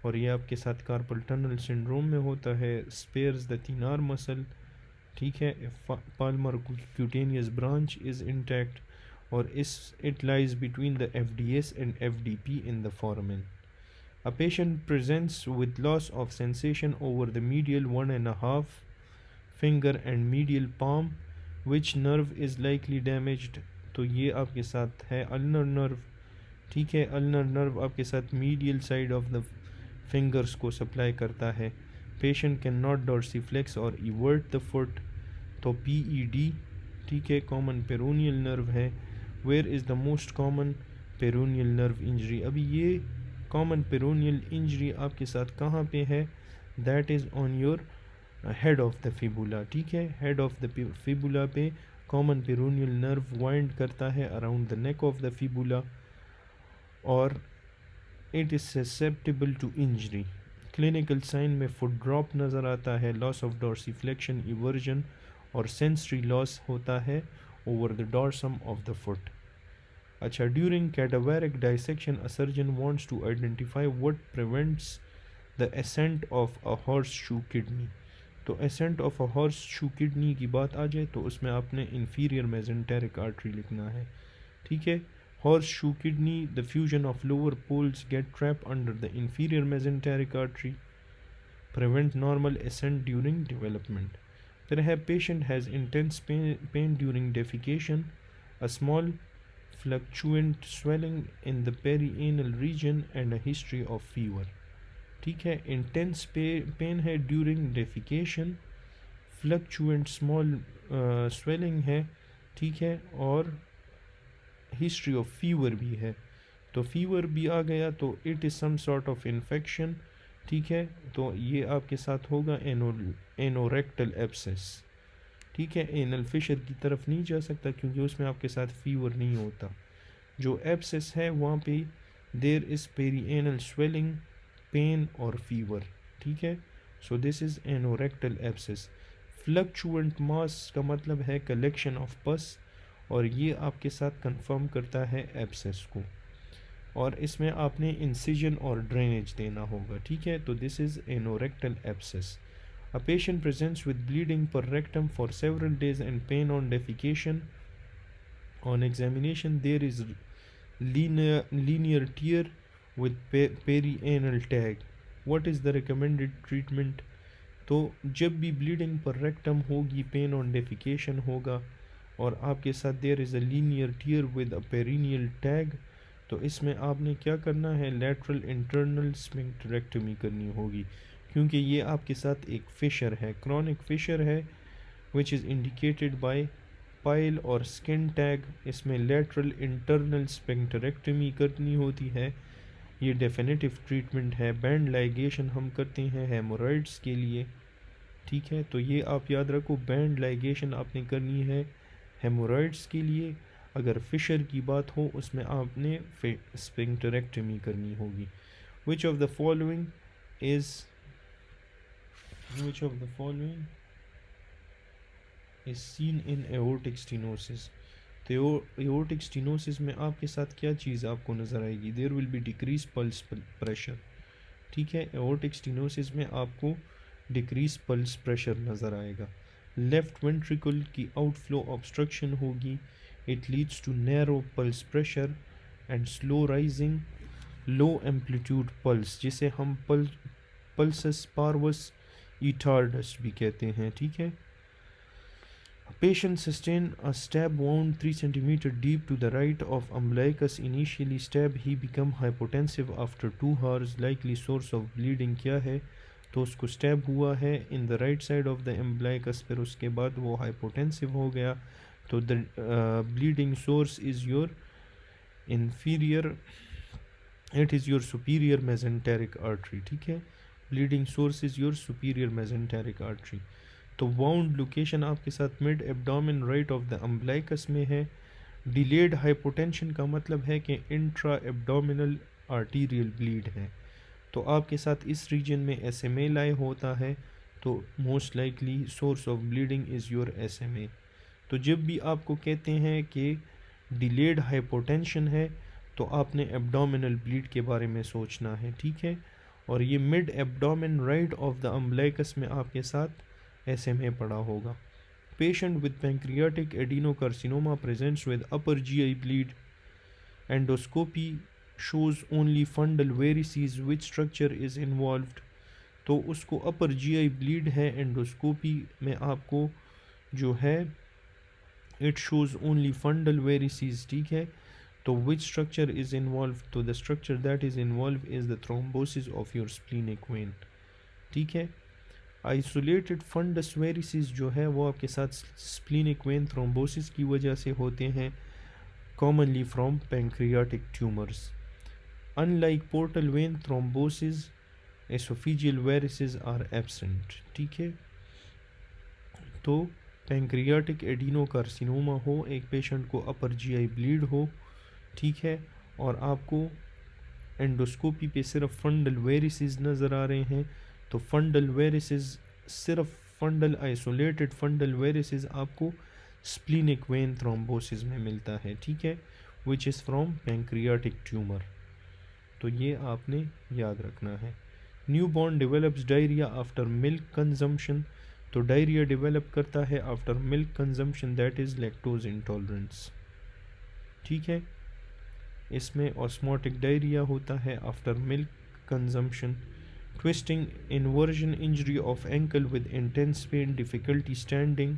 और ये आपके साथ कार्पल टनल सिंड्रोम में होता है, स्पेयर्स द थिनार मसल, ठीक है. Palmer cutaneous branch is intact, और it lies between the FDS and FDP in the foramen. A patient presents with loss of sensation over the medial 1.5 finger and medial palm. Which nerve is likely damaged? तो ये आपके साथ है ulnar nerve, ठीक है. ulnar nerve आपके साथ medial side of the fingers को सप्लाई करता है. Patient cannot dorsiflex or evert the foot, तो PED, ठीक है, common peroneal nerve है. Where is the most common peroneal nerve injury? अभी ये common peroneal injury आपके साथ कहाँ पे है? That is on your head of the fibula, ठीक है. head of the fibula पे common peroneal nerve wind करता है around the neck of the fibula, और it is susceptible to injury. clinical sign में foot drop नज़र आता है, loss of dorsiflexion, eversion और sensory loss होता है over the dorsum of the foot. अच्छा, during cadaveric dissection a surgeon wants to identify what prevents the ascent of a horseshoe kidney. तो ascent of a horseshoe kidney की बात आ जाए तो उसमें आपने inferior mesenteric artery लिखना है, ठीक है. horseshoe kidney, the fusion of lower poles get trapped under the inferior mesenteric artery, prevent normal ascent during development. फिर है patient has intense pain during defecation, a small fluctuant swelling in the perianal region and a history of fever, ठीक है. intense pain है during defecation, fluctuant small swelling है, ठीक है, और history of fever भी है. तो fever भी आ गया तो it is some sort of infection, ठीक है. तो ये आपके साथ होगा एनोरेक्टल एब्सेस, ठीक है. एनल फिशर की तरफ नहीं जा सकता क्योंकि उसमें आपके साथ फीवर नहीं होता. जो एब्सेस है वहाँ पे there is perianal swelling, pain और फीवर, ठीक है. So this is anorectal abscess. Fluctuant mass का मतलब है कलेक्शन ऑफ पस, और ये आपके साथ कंफर्म करता है एब्सेस को, और इसमें आपने इंसिजन और ड्रेनेज देना होगा, ठीक है. तो this is anorectal abscess. A patient presents with bleeding per rectum for several days and pain on defecation. On examination, there is linear tear with perianal tag. What is the recommended treatment? तो जब भी bleeding पर rectum होगी, pain on defecation होगा और आपके साथ there is a linear tear with a perineal tag, तो इसमें आपने क्या करना है, लेटरल इंटरनल स्फिंक्टरेक्टमी करनी होगी, क्योंकि ये आपके साथ एक फिशर है, क्रॉनिक फिशर है, which is indicated by pile और स्किन टैग। इसमें लेटरल इंटरनल स्फिंक्टरेक्टमी करनी होती है, ये डेफिनेटिव ट्रीटमेंट है। बैंड लाइगेशन हम करते हैं हेमोरॉइड्स के लिए, ठीक है, तो ये आप याद रखो, बैंड लाइगेशन आपने करनी है हेमोरॉइड्स के लिए। अगर फिशर की बात हो उसमें आपने स्फिंक्टरेक्टमी करनी होगी। Which of the following is seen in aortic stenosis? तो एओर्टिक स्टेनोसिस में आपके साथ क्या चीज़ आपको नज़र आएगी? There will be decrease pulse pressure, ठीक है, एओर्टिक स्टेनोसिस में आपको डिक्रीज पल्स प्रेशर नज़र आएगा। लेफ्ट वेंट्रिकल की आउटफ्लो ऑब्स्ट्रक्शन होगी, it leads to narrow pulse pressure and slow rising low amplitude pulse, जिसे हम पल्सस पार्वस इटार्डस भी कहते हैं, ठीक है। Patient sustained a stab wound 3 cm deep to the right of umbilicus. Initially stab he become hypotensive after 2 hours. Likely source of bleeding क्या है? तो उसको स्टैब हुआ है in the right side of the umbilicus, फिर उसके बाद वो हाइपोटेंसिव हो गया, तो the bleeding source is your inferior, it is your superior mesenteric artery, ठीक है, bleeding source is your superior mesenteric artery. तो वाउंड लोकेशन आपके साथ mid abdomen right of the umbilicus में है। डिलेड हाइपोटेंशन का मतलब है कि इंट्रा एब्डोमिनल आर्टीरियल ब्लीड है, तो आपके साथ इस रीजन में SMA लाई होता है, तो most likely source of bleeding is your SMA। तो जब भी आपको कहते हैं कि डिलेड हाइपोटेंशन है, तो आपने एब्डोमिनल ब्लीड के बारे में सोचना है, ठीक है, और ये mid abdomen right of the umbilicus में आपके साथ SMA पड़ा होगा। Patient with pancreatic adenocarcinoma presents with upper GI bleed. Endoscopy shows only fundal varices. Which structure is involved? तो उसको upper GI bleed है, एंडोस्कोपी में आपको जो है it shows only fundal varices, ठीक है, तो which structure is involved? तो the structure that is involved is the thrombosis of your splenic vein, ठीक है। आइसोलेटेड फंडस वेरिसेस जो है वो आपके साथ स्प्लीनिक वेन थ्रोम्बोसिस की वजह से होते हैं, commonly from pancreatic tumours. Unlike portal vein thrombosis oesophageal varices are absent, ठीक है। तो पैंक्रियाटिक एडिनोकार्सिनोमा हो, एक पेशेंट को अपर GI ब्लीड हो, ठीक है, और आपको एंडोस्कोपी पे सिर्फ फंडल वेरिसेस नज़र आ रहे हैं, तो फंडल वेरिसेस सिर्फ फंडल आइसोलेटेड फंडल वेरिसेस आपको स्प्लीनिक वेन थ्रोम्बोसिस में मिलता है, ठीक है, which is from pancreatic tumour, तो ये आपने याद रखना है। Newborn develops diarrhoea after milk consumption, तो डायरिया डेवलप करता है after milk consumption, that is lactose intolerance, ठीक है। इसमें ऑस्मोटिक डायरिया होता है after milk consumption. Twisting inversion injury of ankle with intense pain, difficulty standing,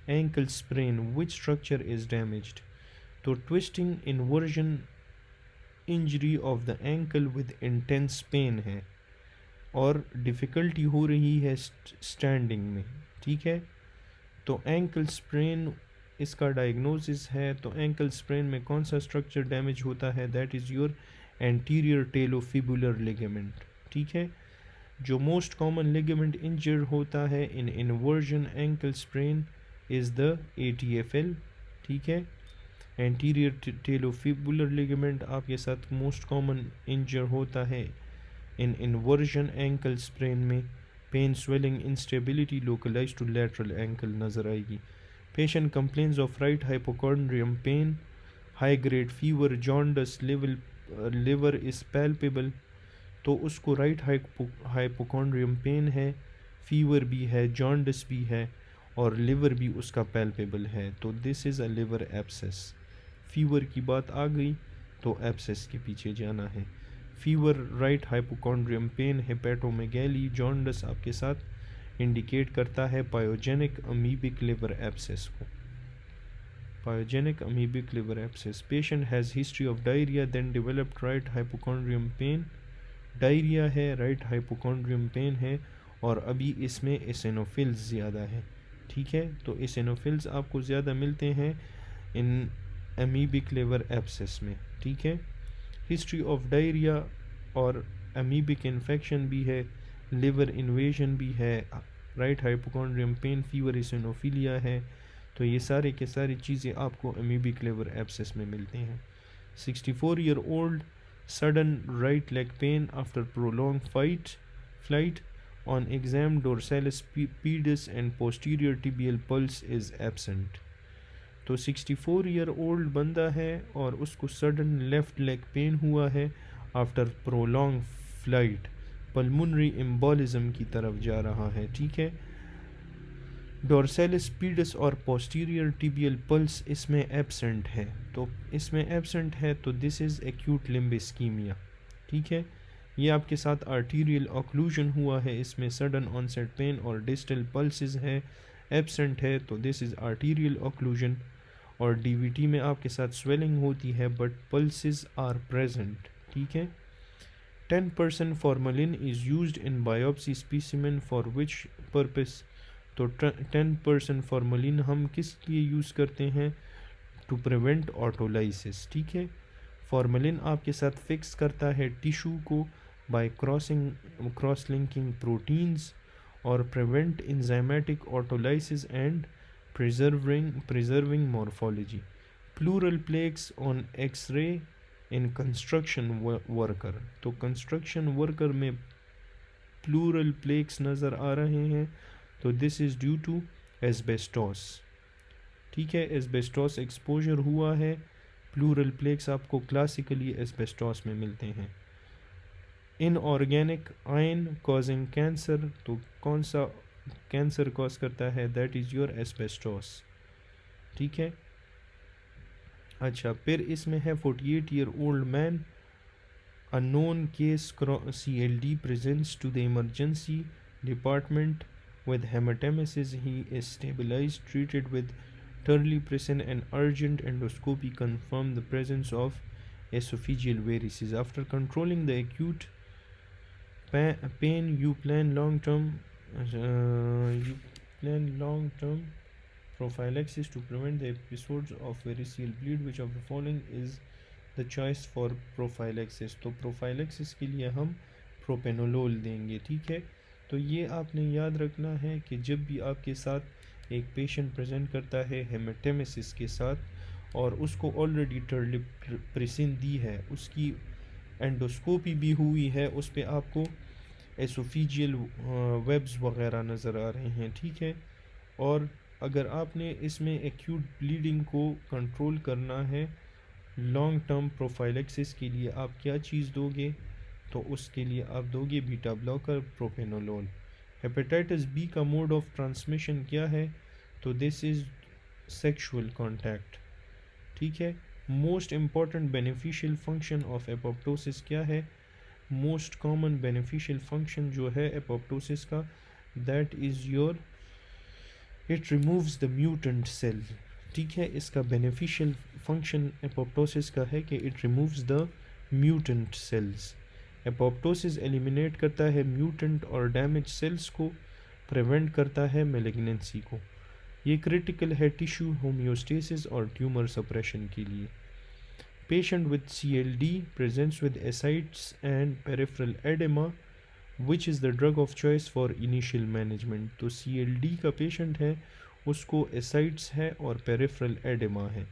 ankle sprain, which structure is damaged? तो twisting inversion injury of the ankle with intense pain है और difficulty हो रही है standing में, ठीक है, तो ankle sprain इसका डायग्नोसिस है, तो ankle sprain में कौन सा स्ट्रक्चर डैमेज होता है? That is your anterior talofibular ligament, ठीक है। जो मोस्ट कॉमन लिगामेंट इंजर्ड होता है in inversion ankle sprain is the ATFL, ठीक है, एंटीरियर टेलोफिबुलर लिगामेंट आपके साथ मोस्ट कॉमन इंजर होता है इन इन्वर्जन एंकल स्प्रेन में। Pain, swelling, instability localise to lateral ankle नज़र आएगी। Patient complains of right hypochondrium pain, high grade fever, jaundice, liver is palpable, तो उसको राइट हाइपोकॉन्ड्रियम पेन है, फीवर भी है, जॉन्डिस भी है और लिवर भी उसका पैल्पेबल है, तो this is a liver abscess. Fever की बात आ गई तो एब्सेस के पीछे जाना है। Fever, right hypochondrium pain, hepatomegaly, jaundice आपके साथ इंडिकेट करता है पायोजेनिक अमीबिक लिवर एब्सेस को। Pyogenic amoebic liver abscess. Patient has history of diarrhoea then developed right hypochondrium pain. Diarrhoea है, राइट हाइपोकॉन्ड्रियम पेन है, और अभी इसमें एसिनोफिल्स ज़्यादा है। ठीक है, तो एसिनोफिल्स आपको ज़्यादा मिलते हैं इन अमीबिक लिवर एब्सेस में। ठीक है, हिस्ट्री ऑफ डायरिया और अमीबिक इन्फेक्शन भी है, लिवर इन्वेजन भी है, राइट हाइपोकॉन्ड्रियम पेन, फीवर, एसिनोफिलिया है। तो ये सारे के सारी चीज़ें आपको अमीबिक लिवर एब्सेस में मिलते हैं। 64 year old, sudden right leg pain after prolong flight on exam dorsalis pedis and posterior tibial pulse is absent. तो 64 ईयर ओल्ड बंदा है और उसको सडन लेफ़्ट लेग पेन हुआ है after prolong flight, pulmonary embolism की तरफ जा रहा है। ठीक है, डोर्सालिस पीडस और पोस्टीरियर टिबियल पल्स इसमें एब्सेंट है। तो इसमें एब्सेंट है तो this is acute limb ischaemia. ठीक है, ये आपके साथ आर्टीरियल ऑक्लूजन हुआ है, इसमें सडन ऑनसेट पेन और डिस्टल पल्सेस है, एब्सेंट है तो दिस इज़ आर्टीरियल ऑक्लूजन। और डीवीटी में आपके साथ स्वेलिंग होती है बट पल्सेस आर प्रेजेंट। ठीक है, 10% formalin is used in biopsy specimen for which purpose. तो 10% फॉर्मलिन हम किस लिए यूज़ करते हैं? To prevent autolysis. ठीक है, फॉर्मलिन आपके साथ फिक्स करता है टिश्यू को बाय क्रॉस लिंकिंग प्रोटीन्स और prevent enzymatic autolysis and preserving morphology. Pleural plaques on X-ray in construction worker. तो construction worker में pleural plaques नज़र आ रहे हैं तो this is due to asbestos। ठीक है, asbestos exposure हुआ है, pleural plaques आपको classically asbestos में मिलते हैं। Inorganic iron causing cancer, तो कौन सा कैंसर कॉज करता है? That is your asbestos. ठीक है, अच्छा फिर इसमें है 48 year old man, unknown case CLD presents to the emergency department with hematemesis. He is stabilized, treated with terlipressin and urgent endoscopy confirmed the presence of esophageal varices. After controlling the acute pain, you plan long-term prophylaxis to prevent the episodes of variceal bleed. Which of the following is the choice for prophylaxis? तो prophylaxis के लिए हम propranolol देंगे। ठीक है, तो ये आपने याद रखना है कि जब भी आपके साथ एक पेशेंट प्रेजेंट करता है हेमेटेमेसिस के साथ और उसको ऑलरेडी टर्लिप्रिसिन दी है, उसकी एंडोस्कोपी भी हुई है, उस पर आपको एसोफिजियल वेब्स वगैरह नज़र आ रहे हैं। ठीक है, और अगर आपने इसमें एक्यूट ब्लीडिंग को कंट्रोल करना है लॉन्ग टर्म प्रोफाइलेक्सिस के लिए आप क्या चीज़ दोगे? तो उसके लिए आप दोगे beta blocker, propranolol. Hepatitis B का मोड ऑफ ट्रांसमिशन क्या है? तो दिस इज़ सेक्सुअल कॉन्टैक्ट। ठीक है, most important beneficial function of apoptosis क्या है? मोस्ट कॉमन बेनिफिशियल फंक्शन जो है एपोप्टोसिस का, that is your it removes the mutant cell. ठीक है, इसका बेनिफिशियल फंक्शन एपोप्टोसिस का है कि it removes the mutant cells. Apoptosis eliminate करता है म्यूटेंट और डैमेज सेल्स को, प्रिवेंट करता है मेलिग्नेंसी को। ये क्रिटिकल है टिश्यू होम्योस्टेसिस और ट्यूमर सप्रेशन के लिए। Patient with CLD presents with ascites and peripheral edema. Which is the drug of choice for initial management? तो CLD का पेशेंट है, उसको ascites है और peripheral edema है,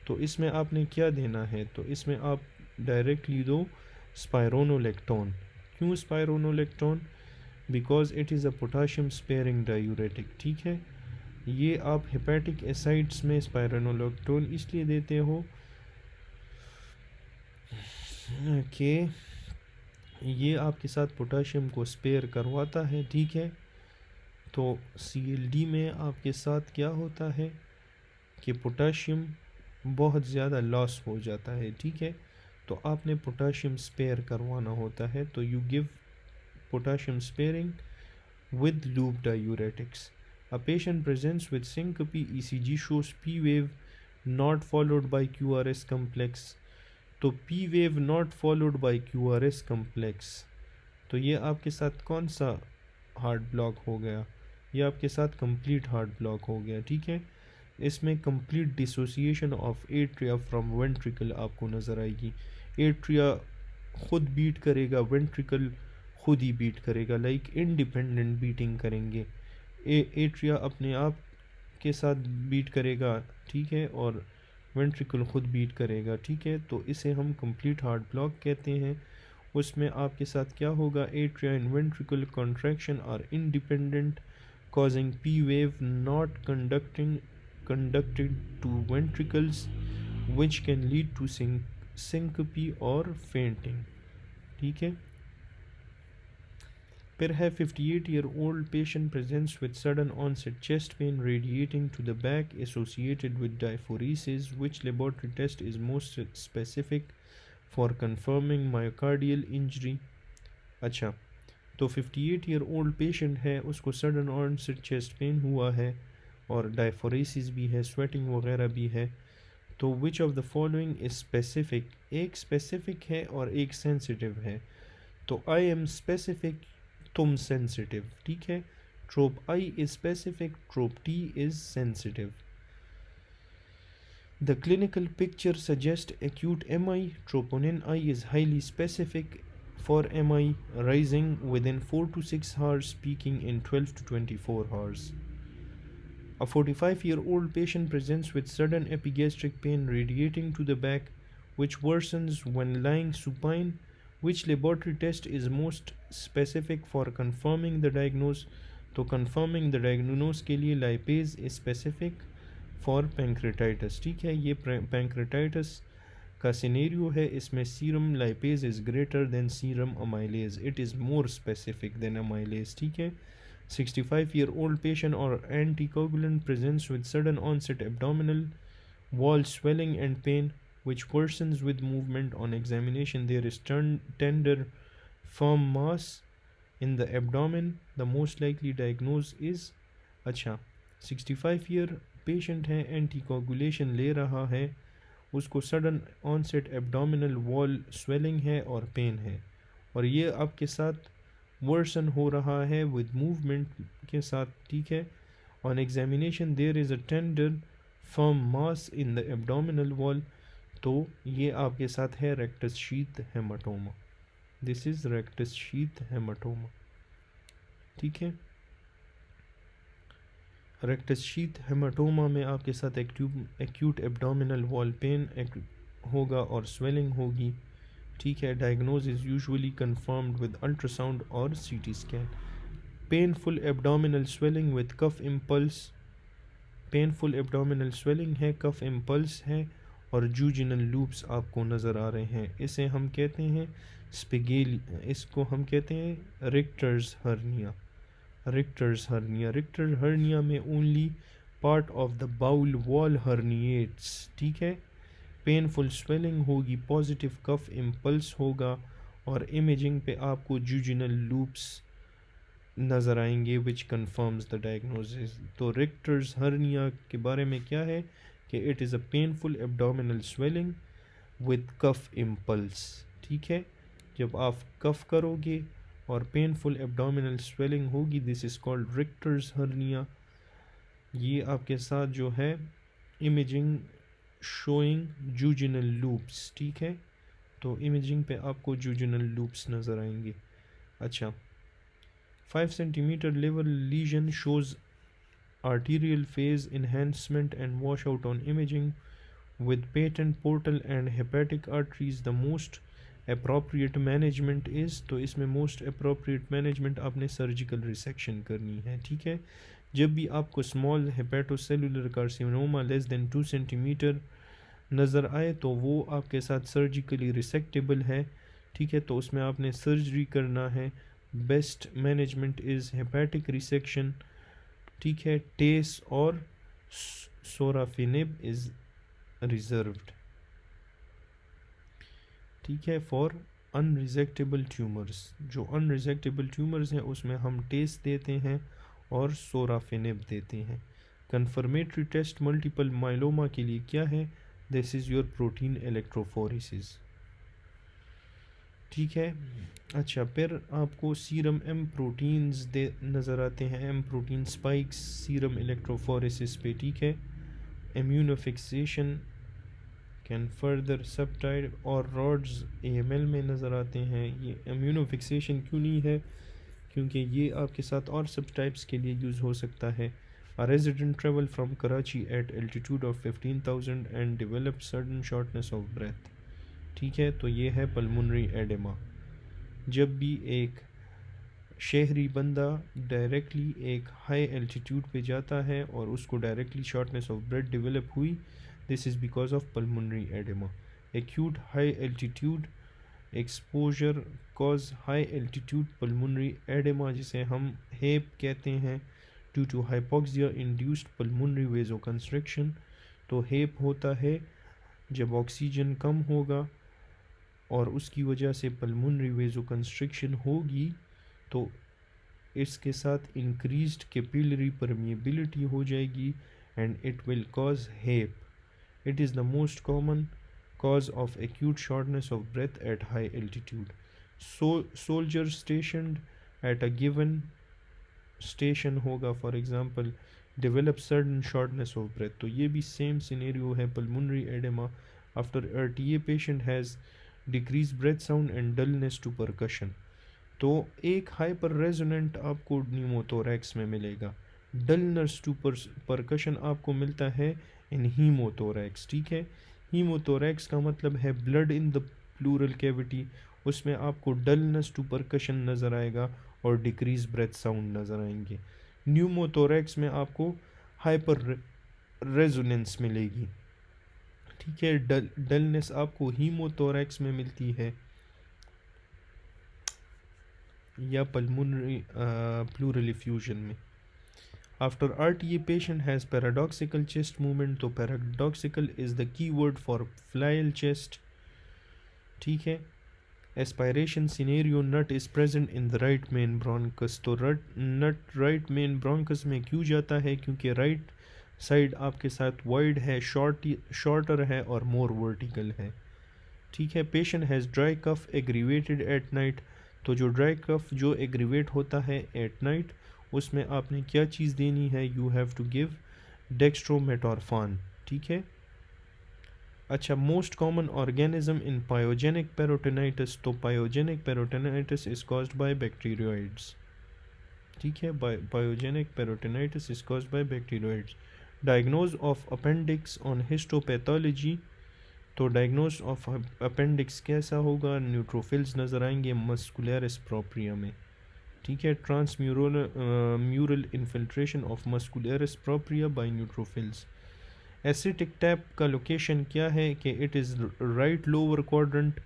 तो इसमें आपने क्या देना है? तो इसमें आप डायरेक्टली दो स्पायरोनोलेक्टोन। क्यों spironolactone? Because it is a potassium sparing diuretic. ठीक है, ये आप हेपेटिक एसाइड्स में स्पायरोनोलेक्टोन इसलिए देते हो कि ये आपके साथ पोटाशियम को स्पेयर करवाता है। ठीक है, तो CLD में आपके साथ क्या होता है कि पोटाशियम बहुत ज़्यादा लॉस हो जाता है। ठीक है, तो आपने पोटाशियम स्पेयर करवाना होता है, तो you give potassium sparing with loop diuretics. A patient presents with syncope, ECG shows P wave not followed by QRS complex. तो P wave not followed by QRS complex, तो ये आपके साथ कौन सा हार्ट ब्लॉक हो गया? ये आपके साथ कंप्लीट हार्ट ब्लॉक हो गया, ठीक है। इसमें complete dissociation of atria from ventricle आपको नज़र आएगी। एट्रिया खुद बीट करेगा, वेंट्रिकल खुद ही बीट करेगा, लाइक इंडिपेंडेंट बीटिंग करेंगे। एट्रिया अपने आप के साथ बीट करेगा, ठीक है, और वेंट्रिकल खुद बीट करेगा, ठीक है। तो इसे हम कंप्लीट हार्ट ब्लॉक कहते हैं। उसमें आपके साथ क्या होगा? Atria and ventricle contraction are independent causing P wave not conducted to ventricles, which can lead to syncope or fainting, ठीक है। फिर है 58-year-old patient presents with sudden onset chest pain radiating to the back associated with diaphoresis. Which laboratory test is most specific for confirming myocardial injury? अच्छा, तो 58-year-old patient है, उसको sudden onset chest pain हुआ है और diaphoresis भी है, sweating वगैरह भी है। तो विच of the following is specific? एक स्पेसिफिक है और एक सेंसिटिव है। तो आई एम स्पेसिफिक, तुम सेंसिटिव, ठीक है। ट्रोप I is specific, ट्रोप T is sensitive. The clinical picture suggests acute MI. Troponin I is highly specific for MI, rising within 4 to 6 hours, peaking in 12 to 24 hours. A 45-year-old patient presents with sudden epigastric pain radiating to the back, which worsens when lying supine. Which laboratory test is most specific for confirming the diagnosis? तो confirming the diagnosis के लिए lipase is specific for pancreatitis, ठीक है। ये pancreatitis का scenario है, इसमें serum lipase is greater than serum amylase, it is more specific than amylase, ठीक है। 65-year-old patient or anticoagulant presents with sudden onset abdominal wall swelling and pain, which worsens with movement. On examination there is tender firm mass in the abdomen. The most likely diagnosis is, अच्छा, 65 year patient है, anticoagulation ले रहा है, उसको sudden onset abdominal wall swelling है और pen है, और ये आपके साथ वर्सन हो रहा है विद मूवमेंट के साथ, ठीक है। On examination there is a tender firm mass in the abdominal wall, तो ये आपके साथ है rectus sheath haematoma. This is rectus sheath haematoma, ठीक है। रेक्टस शीथ हेमाटोमा में आपके साथ एक्यूट एब्डोमिनल वॉल पेन होगा और स्वेलिंग होगी, ठीक है। Diagnosis usually confirmed with ultrasound और CT scan. Painful abdominal swelling with cough impulse, painful abdominal swelling है, कफ इम्पल्स है और जूजिनल लूप्स आपको नज़र आ रहे हैं। इसे हम कहते हैं स्पिगेली, इसको हम कहते हैं Richter's hernia. Richter's hernia, Richter hernia में only part of the bowel wall herniates, ठीक है। पेनफुल स्वेलिंग होगी, पॉजिटिव कफ इम्पल्स होगा और इमेजिंग पे आपको जूजिनल लूप्स नज़र आएंगे विच कंफर्म्स द डायग्नोसिस। तो रिक्टर्स हर्निया के बारे में क्या है कि it is a painful abdominal swelling with cough impulse, ठीक है। जब आप कफ करोगे और पेनफुल एब्डोमिनल स्वेलिंग होगी, this is called Richter's hernia. ये आपके साथ जो है इमेजिंग शोइंग जूजिनल लूप्स, ठीक है। तो इमेजिंग पे आपको जूजिनल लूप्स नज़र आएंगे। अच्छा, 5 centimetre level lesion shows arterial phase enhancement and washout on imaging with patent portal and hepatic arteries. The most appropriate management is, तो इसमें most appropriate management आपने सर्जिकल रिसेक्शन करनी है, ठीक है। जब भी आपको small hepatocellular carcinoma less than 2 centimetre नज़र आए तो वो आपके साथ सर्जिकली रिसेक्टेबल है, ठीक है। तो उसमें आपने सर्जरी करना है। Best management is hepatic resection, ठीक है। टेस और सोराफिनिब इज़ रिजर्व्ड। ठीक है, फॉर अनरिजेक्टेबल ट्यूमर्स। जो अनरिजेक्टेबल ट्यूमर्स हैं उसमें हम टेस्ट देते हैं और सोराफिनिब देते हैं। कन्फर्मेटरी टेस्ट मल्टीपल माइलोमा के लिए क्या है? This is your protein electrophoresis. ठीक है। अच्छा, फिर आपको सीरम एम प्रोटीन्स दे नज़र आते हैं, M protein spikes serum electrophoresis पे। ठीक है। इम्यूनोफिक्सेशन कैन फर्दर सबटाइड और रॉड्स एएमएल में नज़र आते हैं। ये इम्यूनोफिक्सेशन क्यों नहीं है? क्योंकि ये आपके साथ और सब टाइप्स के लिए यूज़ हो सकता है। A resident travel from Karachi at altitude of 15,000 and developed sudden shortness of breath। ठीक है, तो ये है पल्मोनरी एडेमा। जब भी एक शहरी बंदा डायरेक्टली एक हाई एल्टीट्यूड पे जाता है और उसको directly shortness of breath develop हुई, this is because of pulmonary oedema. Acute high altitude exposure cause high altitude pulmonary oedema, जिसे हम हेप कहते हैं, due to hypoxia induced pulmonary vasoconstriction. तो हेप होता है जब ऑक्सीजन कम होगा और उसकी वजह से पल्मोनरी वेजोकंस्ट्रिक्शन होगी, तो इसके साथ इंक्रीज्ड कैपिलरी परमिएबिलिटी हो जाएगी and it will cause HAPE. It is the most common cause of acute shortness of breath at high altitude. So soldiers stationed at a given station होगा, for example, develop sudden shortness of breath। तो ये भी same scenario है pulmonary edema after RTA patient has decreased breath sound and dullness to percussion। तो एक hyper resonant आपको pneumothorax में मिलेगा, डलनेस टू परकशन आपको मिलता है इन हीमोथोरैक्स। ठीक है। हीमोथोरैक्स का मतलब है blood in the pleural cavity, उसमें आपको डलनेस टू परकशन नज़र आएगा और डिक्रीज ब्रेथ साउंड नज़र आएंगे। न्यूमोथोरैक्स में आपको हाइपर रेजोनेंस मिलेगी। ठीक है। डलनेस आपको हीमोथोरैक्स में मिलती है या पल्मोनरी प्लूरल इफ्यूजन में। After RTA patient has paradoxical chest movement, तो paradoxical is the key word for flail chest। ठीक है। Aspiration scenario nut is present in the right main bronchus. तो नट राइट मेन ब्रोंकस में क्यों जाता है? क्योंकि राइट साइड आपके साथ वाइड है, शॉर्टर है और मोर वर्टिकल है। ठीक है। Patient has dry cough aggravated at night. तो जो ड्राई कफ जो एग्रीवेट होता है एट नाइट, उसमें आपने क्या चीज़ देनी है? You have to give dextromethorphan. ठीक है। अच्छा, most common organism in pyogenic peritonitis. तो pyogenic peritonitis is caused by bacteroides. ठीक है। Pyogenic peritonitis is caused by bacteroides. Diagnose of appendix on histopathology. तो डायग्नोज ऑफ अपेंडिक्स कैसा होगा? Neutrophils नज़र आएंगे मस्कुलरिस प्रोप्रिया में। ठीक है। Mural infiltration of muscularis propria by neutrophils. Ascitic tap का लोकेशन क्या है? कि it is right lower quadrant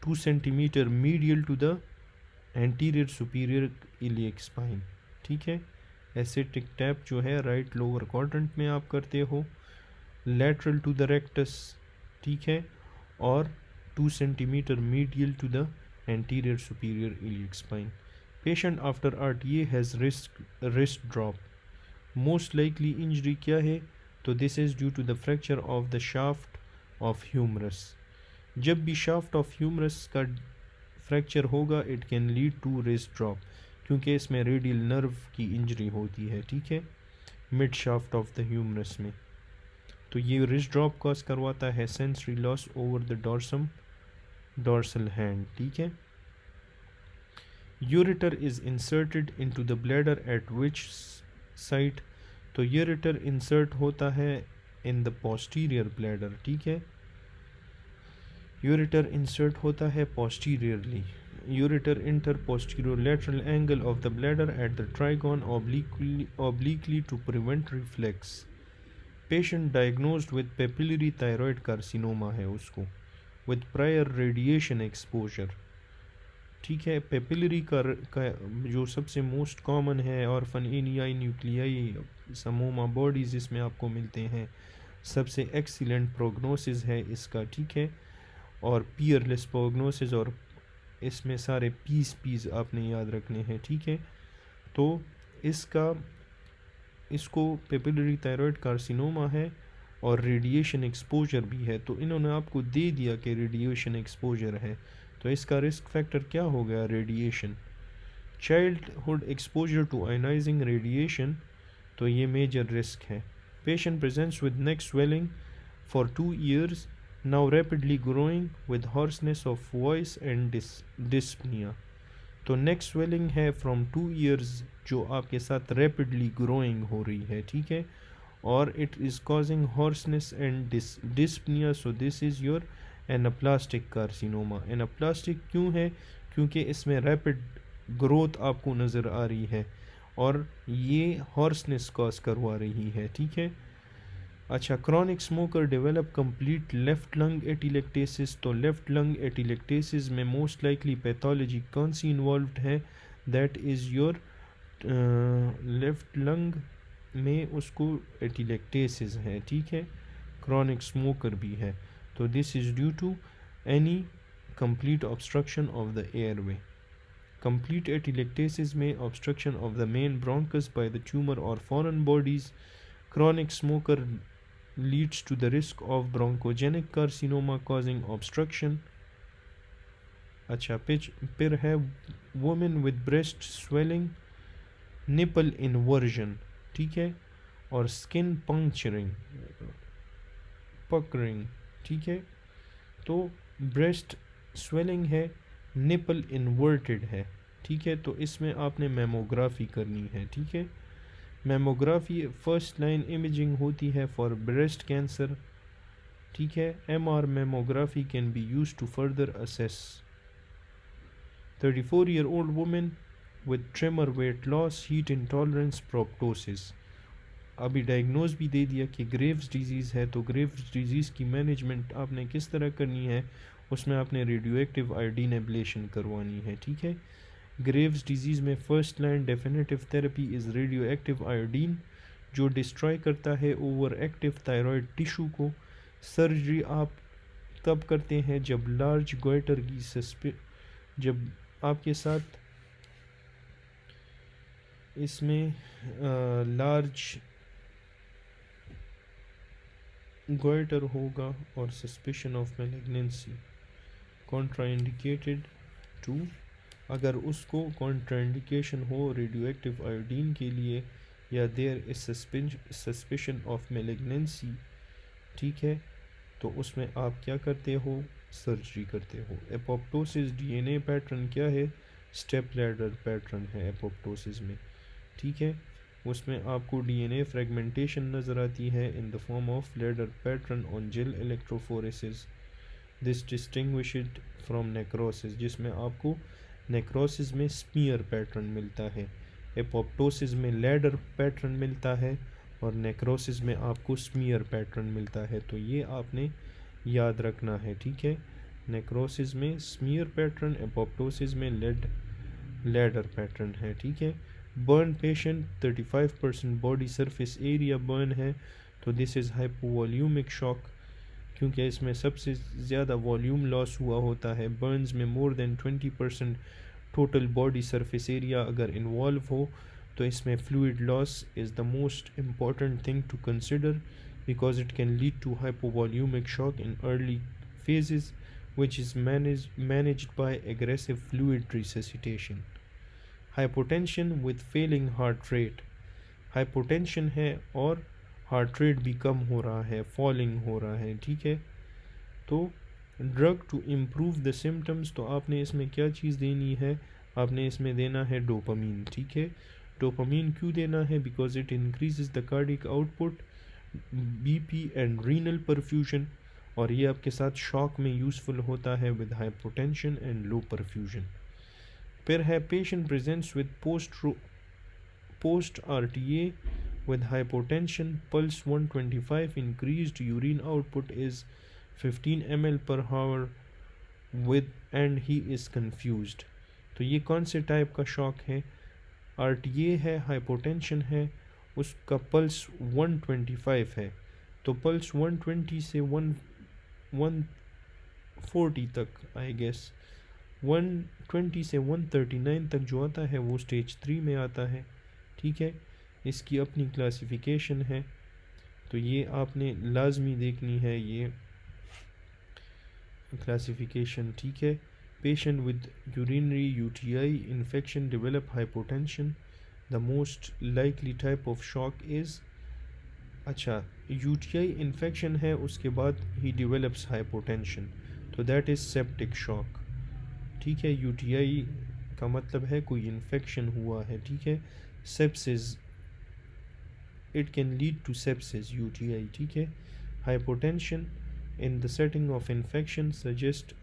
2 centimetre medial to the anterior superior iliac spine. ठीक है। एसिटिक टैप जो है राइट लोअर क्वाड्रेंट में आप करते हो, लेटरल टू द रेक्टस। ठीक है। और 2 centimetre medial to the anterior superior iliac spine. Patient after RTA has wrist drop. Most likely injury क्या है? तो this is due to the fracture of the shaft of humerus. जब भी shaft of humerus का fracture होगा, it can lead to wrist drop, क्योंकि इसमें radial nerve की इंजरी होती है। ठीक है। Mid shaft of the humerus में। तो ये रिस्ट ड्रॉप कॉज करवाता है sensory loss over the dorsal hand. ठीक है। Ureter is inserted into the bladder at which site? तो यूरेटर इंसर्ट होता है इन द पोस्टीरियर ब्लैडर। ठीक है। यूरेटर इंसर्ट होता है posteriorly. Ureter enter posterolateral angle of the bladder at the trigone obliquely to prevent reflex। Patient diagnosed with papillary thyroid carcinoma है उसको, with prior radiation exposure. ठीक है। Papillary का जो सबसे मोस्ट कॉमन है, और फनइनियाई न्यूक्लियाई समोमा बॉडीज़ इसमें आपको मिलते हैं। सबसे एक्सीलेंट प्रोग्नोसिस है इसका। ठीक है। और पीयरलेस प्रोग्नोसिस, और इसमें सारे पीस आपने याद रखने हैं, ठीक है। तो इसको पेपिलरी थायराइड कार्सिनोमा है और रेडिएशन एक्सपोजर भी है। तो इन्होंने आपको दे दिया कि रेडिएशन एक्सपोजर है, तो इसका रिस्क फैक्टर क्या हो गया? Radiation. Childhood exposure to ionising radiation, तो ये मेजर रिस्क है। Patient presents with neck swelling for 2 years, now rapidly growing with hoarseness of voice and dyspnoea. तो नेक स्वेलिंग है फ्रॉम 2 years जो आपके साथ रैपिडली ग्रोइंग हो रही है, ठीक है, और it is causing hoarseness and dyspnoea. So this is your anaplastic carcinoma. Anaplastic क्यों है? क्योंकि इसमें रैपिड ग्रोथ आपको नज़र आ रही है और ये हॉर्सनेस कॉज करवा रही है, ठीक है। अच्छा, chronic smoker develop complete left lung atelectasis. तो लेफ्ट लंग एटिलेक्टेसिस में मोस्ट लाइकली पैथोलॉजी कौन सी इन्वॉल्व्ड है? That is your left lung में उसको एटिलेक्टेसिस है, ठीक है। क्रॉनिक स्मोकर भी है, तो this is due to any complete obstruction of the airway. Complete atelectasis में obstruction of the main bronchus by the tumour और foreign bodies. Chronic smoker leads to the risk of bronchogenic carcinoma causing obstruction. अच्छा, फिर है women with breast swelling, nipple inversion, ठीक है, और skin puckering, ठीक है। तो breast swelling है, nipple inverted है, ठीक है, तो इसमें आपने मेमोग्राफी करनी है, ठीक है। मेमोग्राफी फर्स्ट लाइन इमेजिंग होती है फॉर ब्रेस्ट कैंसर, ठीक है। MR mammography can be use to further assess. 34-year-old women with tremor, weight loss, heat intolerance, proptosis. अभी डायग्नोज भी दे दिया कि ग्रेव्स डिजीज़ है। तो ग्रेव्स डिजीज़ की मैनेजमेंट आपने किस तरह करनी है? उसमें आपने रेडियो एक्टिव आयोडीन एब्लेशन करवानी है, ठीक है। ग्रेव्स डिजीज़ में first line definitive therapy is radio active iodine, जो डिस्ट्रॉय करता है ओवर एक्टिव थायराइड टिश्यू को। सर्जरी आप तब करते हैं जब लार्ज गोइटर की जब आपके साथ इसमें लार्ज गोइटर होगा और suspicion of malignancy contraindicated to. अगर उसको कॉन्ट्राइंडिकेशन हो रेडियो एक्टिव आयोडीन के लिए या there is suspicion of malignancy, ठीक है, तो उसमें आप क्या करते हो? सर्जरी करते हो। एपोप्टोसिस डीएनए पैटर्न क्या है? स्टेप लैडर पैटर्न है एपोप्टोसिस में, ठीक है। उसमें आपको डीएनए फ्रेगमेंटेशन नज़र आती है in the form of ladder pattern on gel electrophoresis. This distinguished from necrosis, जिसमें आपको नेक्रोसिस में स्मीयर पैटर्न मिलता है, एपोप्टोसिस में लैडर पैटर्न मिलता है और नेक्रोसिस में आपको स्मीयर पैटर्न मिलता है। तो ये आपने याद रखना है, ठीक है। नेक्रोसिस में स्मीयर पैटर्न, एपोप्टोसिस में लैडर पैटर्न है, ठीक है। Burn patient 35% body surface area burn है, तो दिस इज़ हाइपोवॉल्यूमिक शॉक, क्योंकि इसमें सबसे ज़्यादा वॉल्यूम लॉस हुआ होता है। बर्न्स में more than 20% total body surface area अगर इन्वॉल्व हो, तो इसमें fluid loss is the most important thing to consider because it can lead to hypovolemic shock in early phases, which is managed by aggressive fluid resuscitation. Hypotension with failing heart rate, hypotension है और heart rate भी कम हो रहा है, falling हो रहा है, ठीक है। तो drug to improve the symptoms, तो आपने इसमें क्या चीज़ देनी है? आपने इसमें देना है डोपामीन, ठीक है। डोपामीन क्यों देना है? Because it increases the cardiac output, BP and renal perfusion, और ये आपके साथ शॉक में यूज़फुल होता है with hypotension and low perfusion. फिर है patient presents with post RTA with hypotension, pulse 125, increased urine output is 15 ml per hour with and he is confused। तो ये कौन से टाइप का शॉक है? RTA है, हाइपोटेंशन है, उसका पल्स 125 है। तो पल्स 120 से 115 40 तक आई गेस, 120 से 139 तक जो आता है वो स्टेज 3 में आता है, ठीक है। इसकी अपनी क्लासिफिकेशन है, तो ये आपने लाजमी देखनी है ये क्लासिफिकेशन, ठीक है। Patient with urinary UTI infection develop hypotension, the most likely type of shock is, अच्छा, यूटीआई इन्फेक्शन है उसके बाद ही डेवलप्स हाइपोटेंशन, तो दैट इज़ सेप्टिक शॉक, ठीक है। यूटीआई का मतलब है कोई इन्फेक्शन हुआ है, ठीक है। Sepsis, it can lead to sepsis, UTI, ठीक है। Hypotension in the setting of infection suggest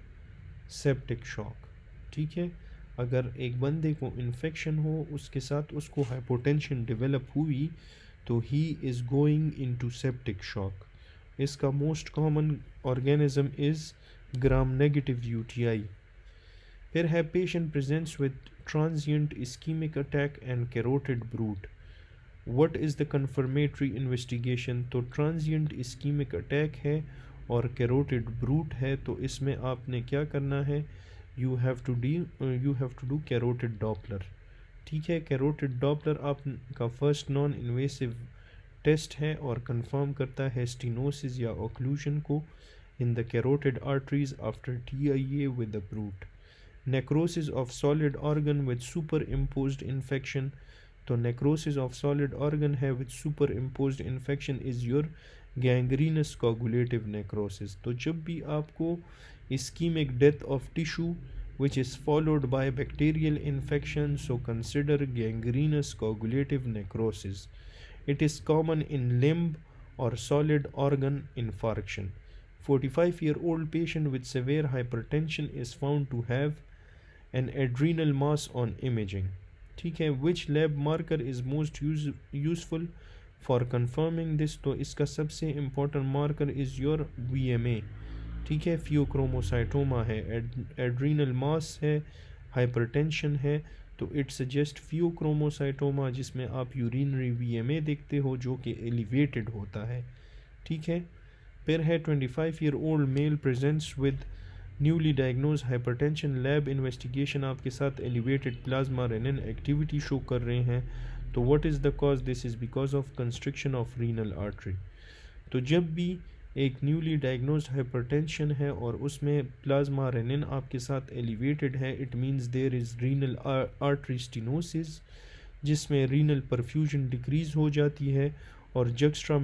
septic shock, ठीक है। अगर एक बंदे को इन्फेक्शन हो उसके साथ उसको हाइपोटेंशन डेवलप हुई तो he is going into septic shock. इसका most common organism is gram negative UTI. फिर है patient presents with transient ischaemic attack and carotid bruit, what is the confirmatory investigation, तो ट्रांजिएंट इस्कीमिक अटैक है और carotid brute है, तो इसमें आपने क्या करना है, you have to do carotid Doppler, ठीक है। कैरोटिड डॉपलर आपका फर्स्ट नॉन इन्वेसिव टेस्ट है और कंफर्म करता है स्टीनोसिस या ओक्लूजन को in the carotid arteries after TIA with the bruit. Necrosis of solid organ with superimposed infection, तो नेक्रोसिस ऑफ सॉलिड ऑर्गन है with superimposed infection is your gangrenous coagulative necrosis. तो जब भी आपको ischaemic death of tissue which is followed by bacterial infection, so consider gangrenous coagulative necrosis. It is common in limb or solid organ infarction. 45-year-old patient with severe hypertension is found to have an adrenal mass on imaging, ठीक है। which lab marker is most useful for confirming this, तो इसका सबसे important marker is your VMA, ठीक है। Pheochromocytoma है, adrenal मास है, hypertension है, तो इट सजेस्ट फियोक्रोमोसाइटोमा जिसमें आप यूरिनरी VMA देखते हो जो कि एलिवेटेड होता है, ठीक है। फिर है 25-year-old male presents with newly diagnose hypertension, lab investigation आपके साथ elevated plasma renin activity show कर रहे हैं, तो what is the cause, this is because of constriction of renal artery. तो जब भी एक न्यूली डायग्नोज हाइपरटेंशन है और उसमें प्लाज्मा रेनिन आपके साथ एलिवेटेड है, it means there is renal artery stenosis जिसमें रीनल परफ्यूजन डिक्रीज़ हो जाती है और जक्स्ट्रा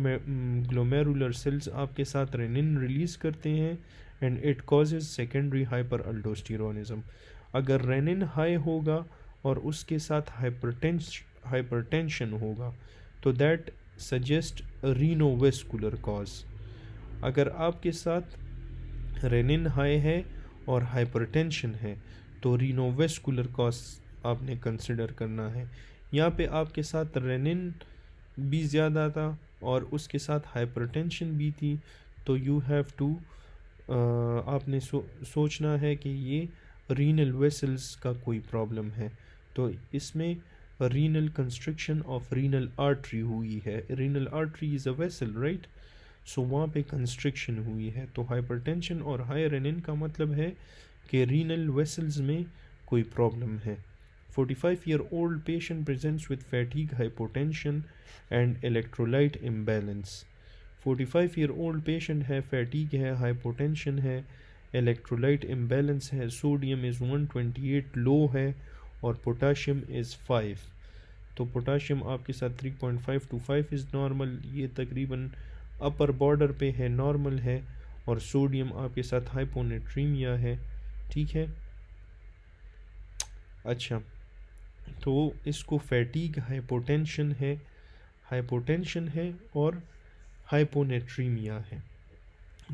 ग्लोमेरुलर सेल्स आपके साथ रेनिन रिलीज़ करते हैं and it causes secondary hyperaldosteronism. अगर रेनिन हाई होगा और उसके साथ हाइपरटेंशन होगा तो दैट सजेस्ट रीनोवेस्कुलर कॉज। अगर आपके साथ रेनिन हाई है और हाइपरटेंशन है तो रीनोवेस्कुलर कॉज आपने कंसिडर करना है। यहाँ पे आपके साथ रेनिन भी ज़्यादा था और उसके साथ हाइपरटेंशन भी थी, तो यू हैव टू आपने सोचना है कि ये रीनल वेसल्स का कोई प्रॉब्लम है, तो इसमें renal constriction of renal artery हुई है। Renal artery is a vessel, right, so वहाँ पे कंस्ट्रिक्शन हुई है। तो हाइपरटेंशन और हाई रेनिन का मतलब है कि रीनल वेसल्स में कोई प्रॉब्लम है। 45-year-old patient presents with fatigue, hypotension and electrolyte imbalance. 45-year-old patient है, fatigue है, hypotension है, electrolyte imbalance है, sodium is 128 low है और potassium is 5। तो पोटाशियम आपके साथ 3.5 to 5 इज़ नॉर्मल, ये तकरीबन अपर बॉर्डर पे है, नॉर्मल है, और सोडियम आपके साथ हाइपोनेट्रीमिया है, ठीक है। अच्छा, तो इसको फैटीग हाइपोटेंशन है और हाइपोनेट्रीमिया है।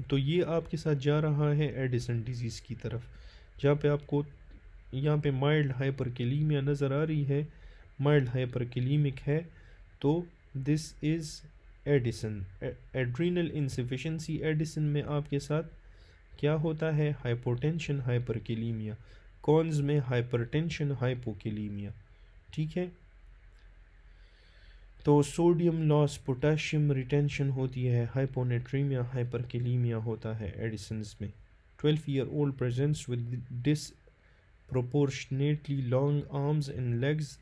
तो ये आपके साथ जा रहा है एडिसन डिजीज़ की तरफ, जहाँ पे आपको यहाँ पे माइल्ड हाइपरकेलीमिया नज़र आ रही है, माइल्ड हाइपरकेलीमिक है, तो this is Edison. Adrenal insufficiency Edison में आपके साथ क्या होता है, हाइपोटेंशन हाइपरकेलीमिया, कॉन्स में हाइपरटेंशन हाइपोकेलीमिया, ठीक है। तो सोडियम लॉस पोटाशियम रिटेंशन होती है, हाइपोनेट्रीमिया हाइपरकेलीमिया होता है एडिसन्स में। 12-year-old presents with disproportionately long arms and legs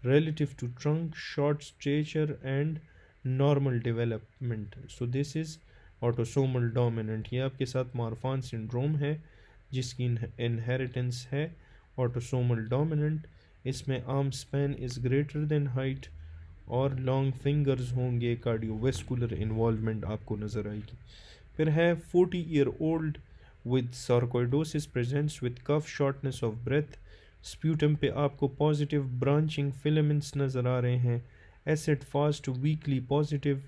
relative to trunk, short stature, and normal development. So this is autosomal dominant. ये आपके साथ मार्फान सिंड्रोम है जिसकी इनहेरिटेंस है autosomal dominant. इसमें arm span is greater than height और long fingers होंगे. Cardiovascular involvement आपको नज़र आएगी. फिर है 40-year-old with sarcoidosis presents with cough, shortness of breath. Sputum पे आपको पॉजिटिव ब्रांचिंग फिलामेंट्स नज़र आ रहे हैं. Acid fast weakly positive.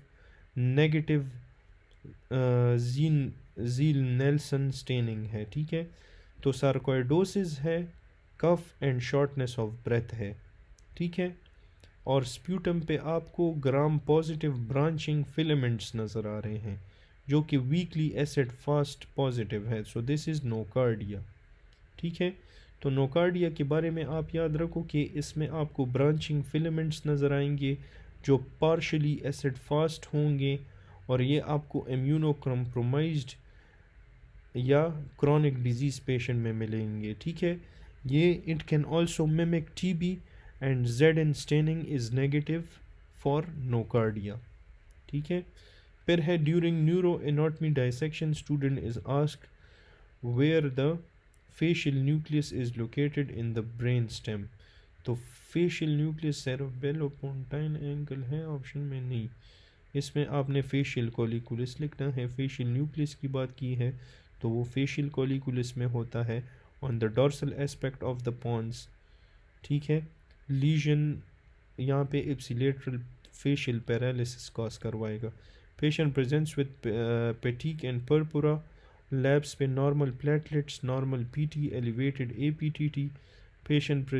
Negative Ziehl Neelsen staining है. ठीक है, तो सार्कोइडोसिस है, cough and shortness of breath है. ठीक है, और स्प्यूटम पे आपको ग्राम पॉजिटिव ब्रांचिंग फिलामेंट्स नज़र आ रहे हैं जो कि वीकली एसिड फास्ट पॉजिटिव है. So this is nocardia. ठीक है, तो नोकार्डिया के बारे में आप याद रखो कि इसमें आपको ब्रांचिंग फिलामेंट्स नज़र आएंगे जो पार्शली एसिड फास्ट होंगे और ये आपको इम्यूनो कॉम्प्रोमाइज्ड या क्रॉनिक डिजीज़ पेशेंट में मिलेंगे. ठीक है, ये it can also mimic TB and ZN staining is negative for Nocardia. ठीक है, फिर है during neuroanatomy dissection student is asked where the facial nucleus is located in the brain stem. तो फेशियल न्यूक्लियस सेरेब्रोपोंटाइन एंगल है option में नहीं, इसमें आपने फेशियल कॉलिकुलस लिखना है. फेशियल न्यूक्लियस की बात की है तो वो फेशियल कॉलिकुलस में होता है on the dorsal aspect of the pons. ठीक है, लीजन यहाँ पे इप्सिलेटरल फेशियल पैरालिसिस कॉज करवाएगा. Patient presents with petechiae and purpura. Labs पे normal platelets, normal PT, elevated APTT. Patient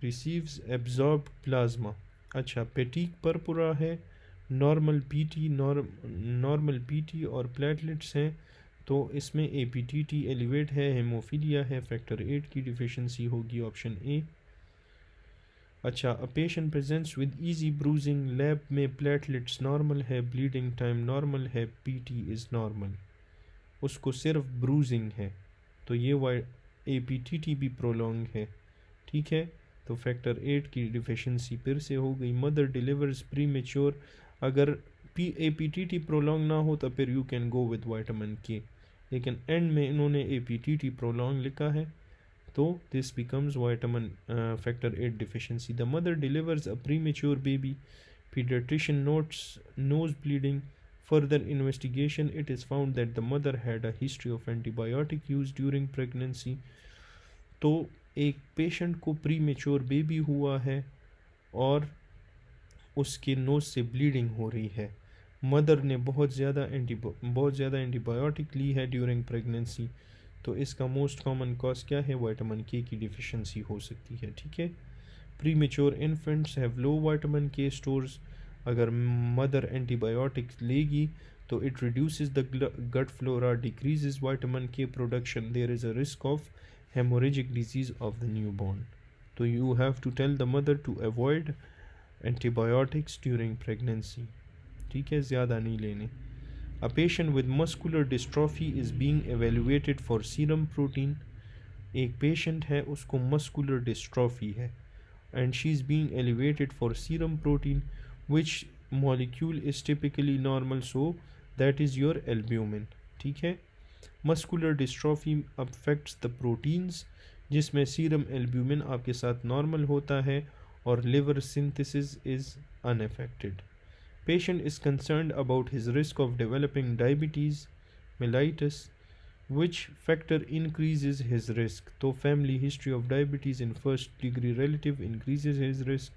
receives absorbed plasma. अच्छा, पेटिक पर्पुरा है, normal PT और platelets हैं, तो इसमें APTT एलिवेट है, हेमोफीलिया है, फैक्टर 8 की डिफिशिएंसी होगी ऑप्शन ए. अच्छा, a patient presents with easy bruising. Lab में प्लेटलेट्स नॉर्मल है, ब्लीडिंग टाइम नॉर्मल है, PT इज़ नॉर्मल. उसको सिर्फ ब्रूजिंग है तो ये APTT भी प्रोलॉन्ग है. ठीक है, तो फैक्टर 8 की डिफिशिएंसी फिर से हो गई. Mother delivers pre mature. अगर APTT प्रोलॉन्ग ना हो तो फिर you can go with vitamin K, लेकिन एंड में इन्होंने APTT प्रोलॉन्ग लिखा है तो this becomes vitamin factor 8 deficiency. The mother delivers a premature baby. Paediatrician notes nose bleeding. Further investigation, it is found that the mother had a history of antibiotic use during pregnancy. तो एक patient को pre mature baby हुआ है और उसके knows से bleeding हो रही है. मदर ने बहुत ज़्यादा एंटीबायोटिक ली है ड्यूरिंग प्रेगनेंसी, तो इसका मोस्ट कॉमन कॉज क्या है? विटामिन K की डिफिशिएंसी हो सकती है. ठीक है, premature infants have low vitamin K stores. अगर मदर एंटीबायोटिक्स लेगी तो it reduces the gut flora, decreases vitamin K production. There is a risk of haemorrhagic disease of the newborn. तो you have to tell the mother to avoid antibiotics during pregnancy. ठीक है, ज़्यादा नहीं लेने. A patient with muscular dystrophy is being evaluated for serum protein. एक patient है उसको muscular dystrophy है and she is being elevated for serum protein, which molecule is typically normal, so that is your albumin. ठीक है, muscular dystrophy affects the proteins जिसमें serum albumin आपके साथ normal होता है और liver synthesis is unaffected. Patient is concerned about his risk of developing diabetes mellitus. Which factor increases his risk? तो family history of diabetes in first degree relative increases his risk.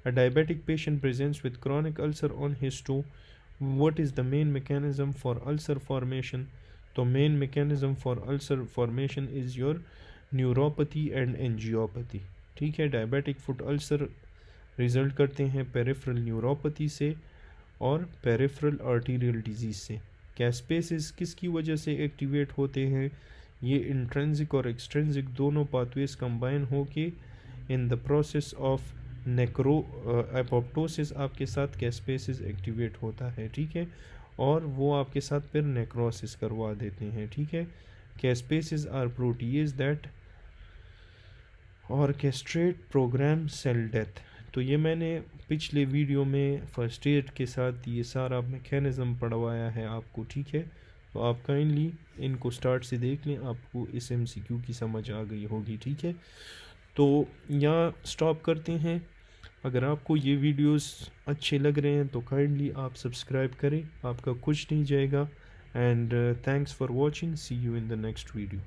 A diabetic patient presents with chronic ulcer on histo. What is the main mechanism for ulcer formation? तो main mechanism for ulcer formation is your neuropathy and angiopathy. ठीक है, diabetic foot ulcer result करते हैं peripheral neuropathy से और peripheral arterial disease से. Caspases किसकी वजह से एक्टिवेट होते हैं? ये इंट्रेंसिक और एक्सट्रेंसिक दोनों पाथवेज कंबाइन होके in the process of apoptosis आपके साथ कैस्पेसिस एक्टिवेट होता है. ठीक है, और वो आपके साथ फिर नेक्रोसिस करवा देते हैं, ठीक है। Caspases are proteases that orchestrate programme cell death. तो ये मैंने पिछले वीडियो में फर्स्ट एड के साथ ये सारा मैकेनिज़्म पढ़वाया है आपको, ठीक है। तो आप काइंडली इनको स्टार्ट से देख लें, आपको इस एमसीक्यू की समझ आ गई होगी, ठीक है। तो यहाँ स्टॉप करते हैं। अगर आपको ये वीडियोस अच्छे लग रहे हैं तो काइंडली आप सब्सक्राइब करें, आपका कुछ नहीं जाएगा। And thanks for watching, see you in the next video.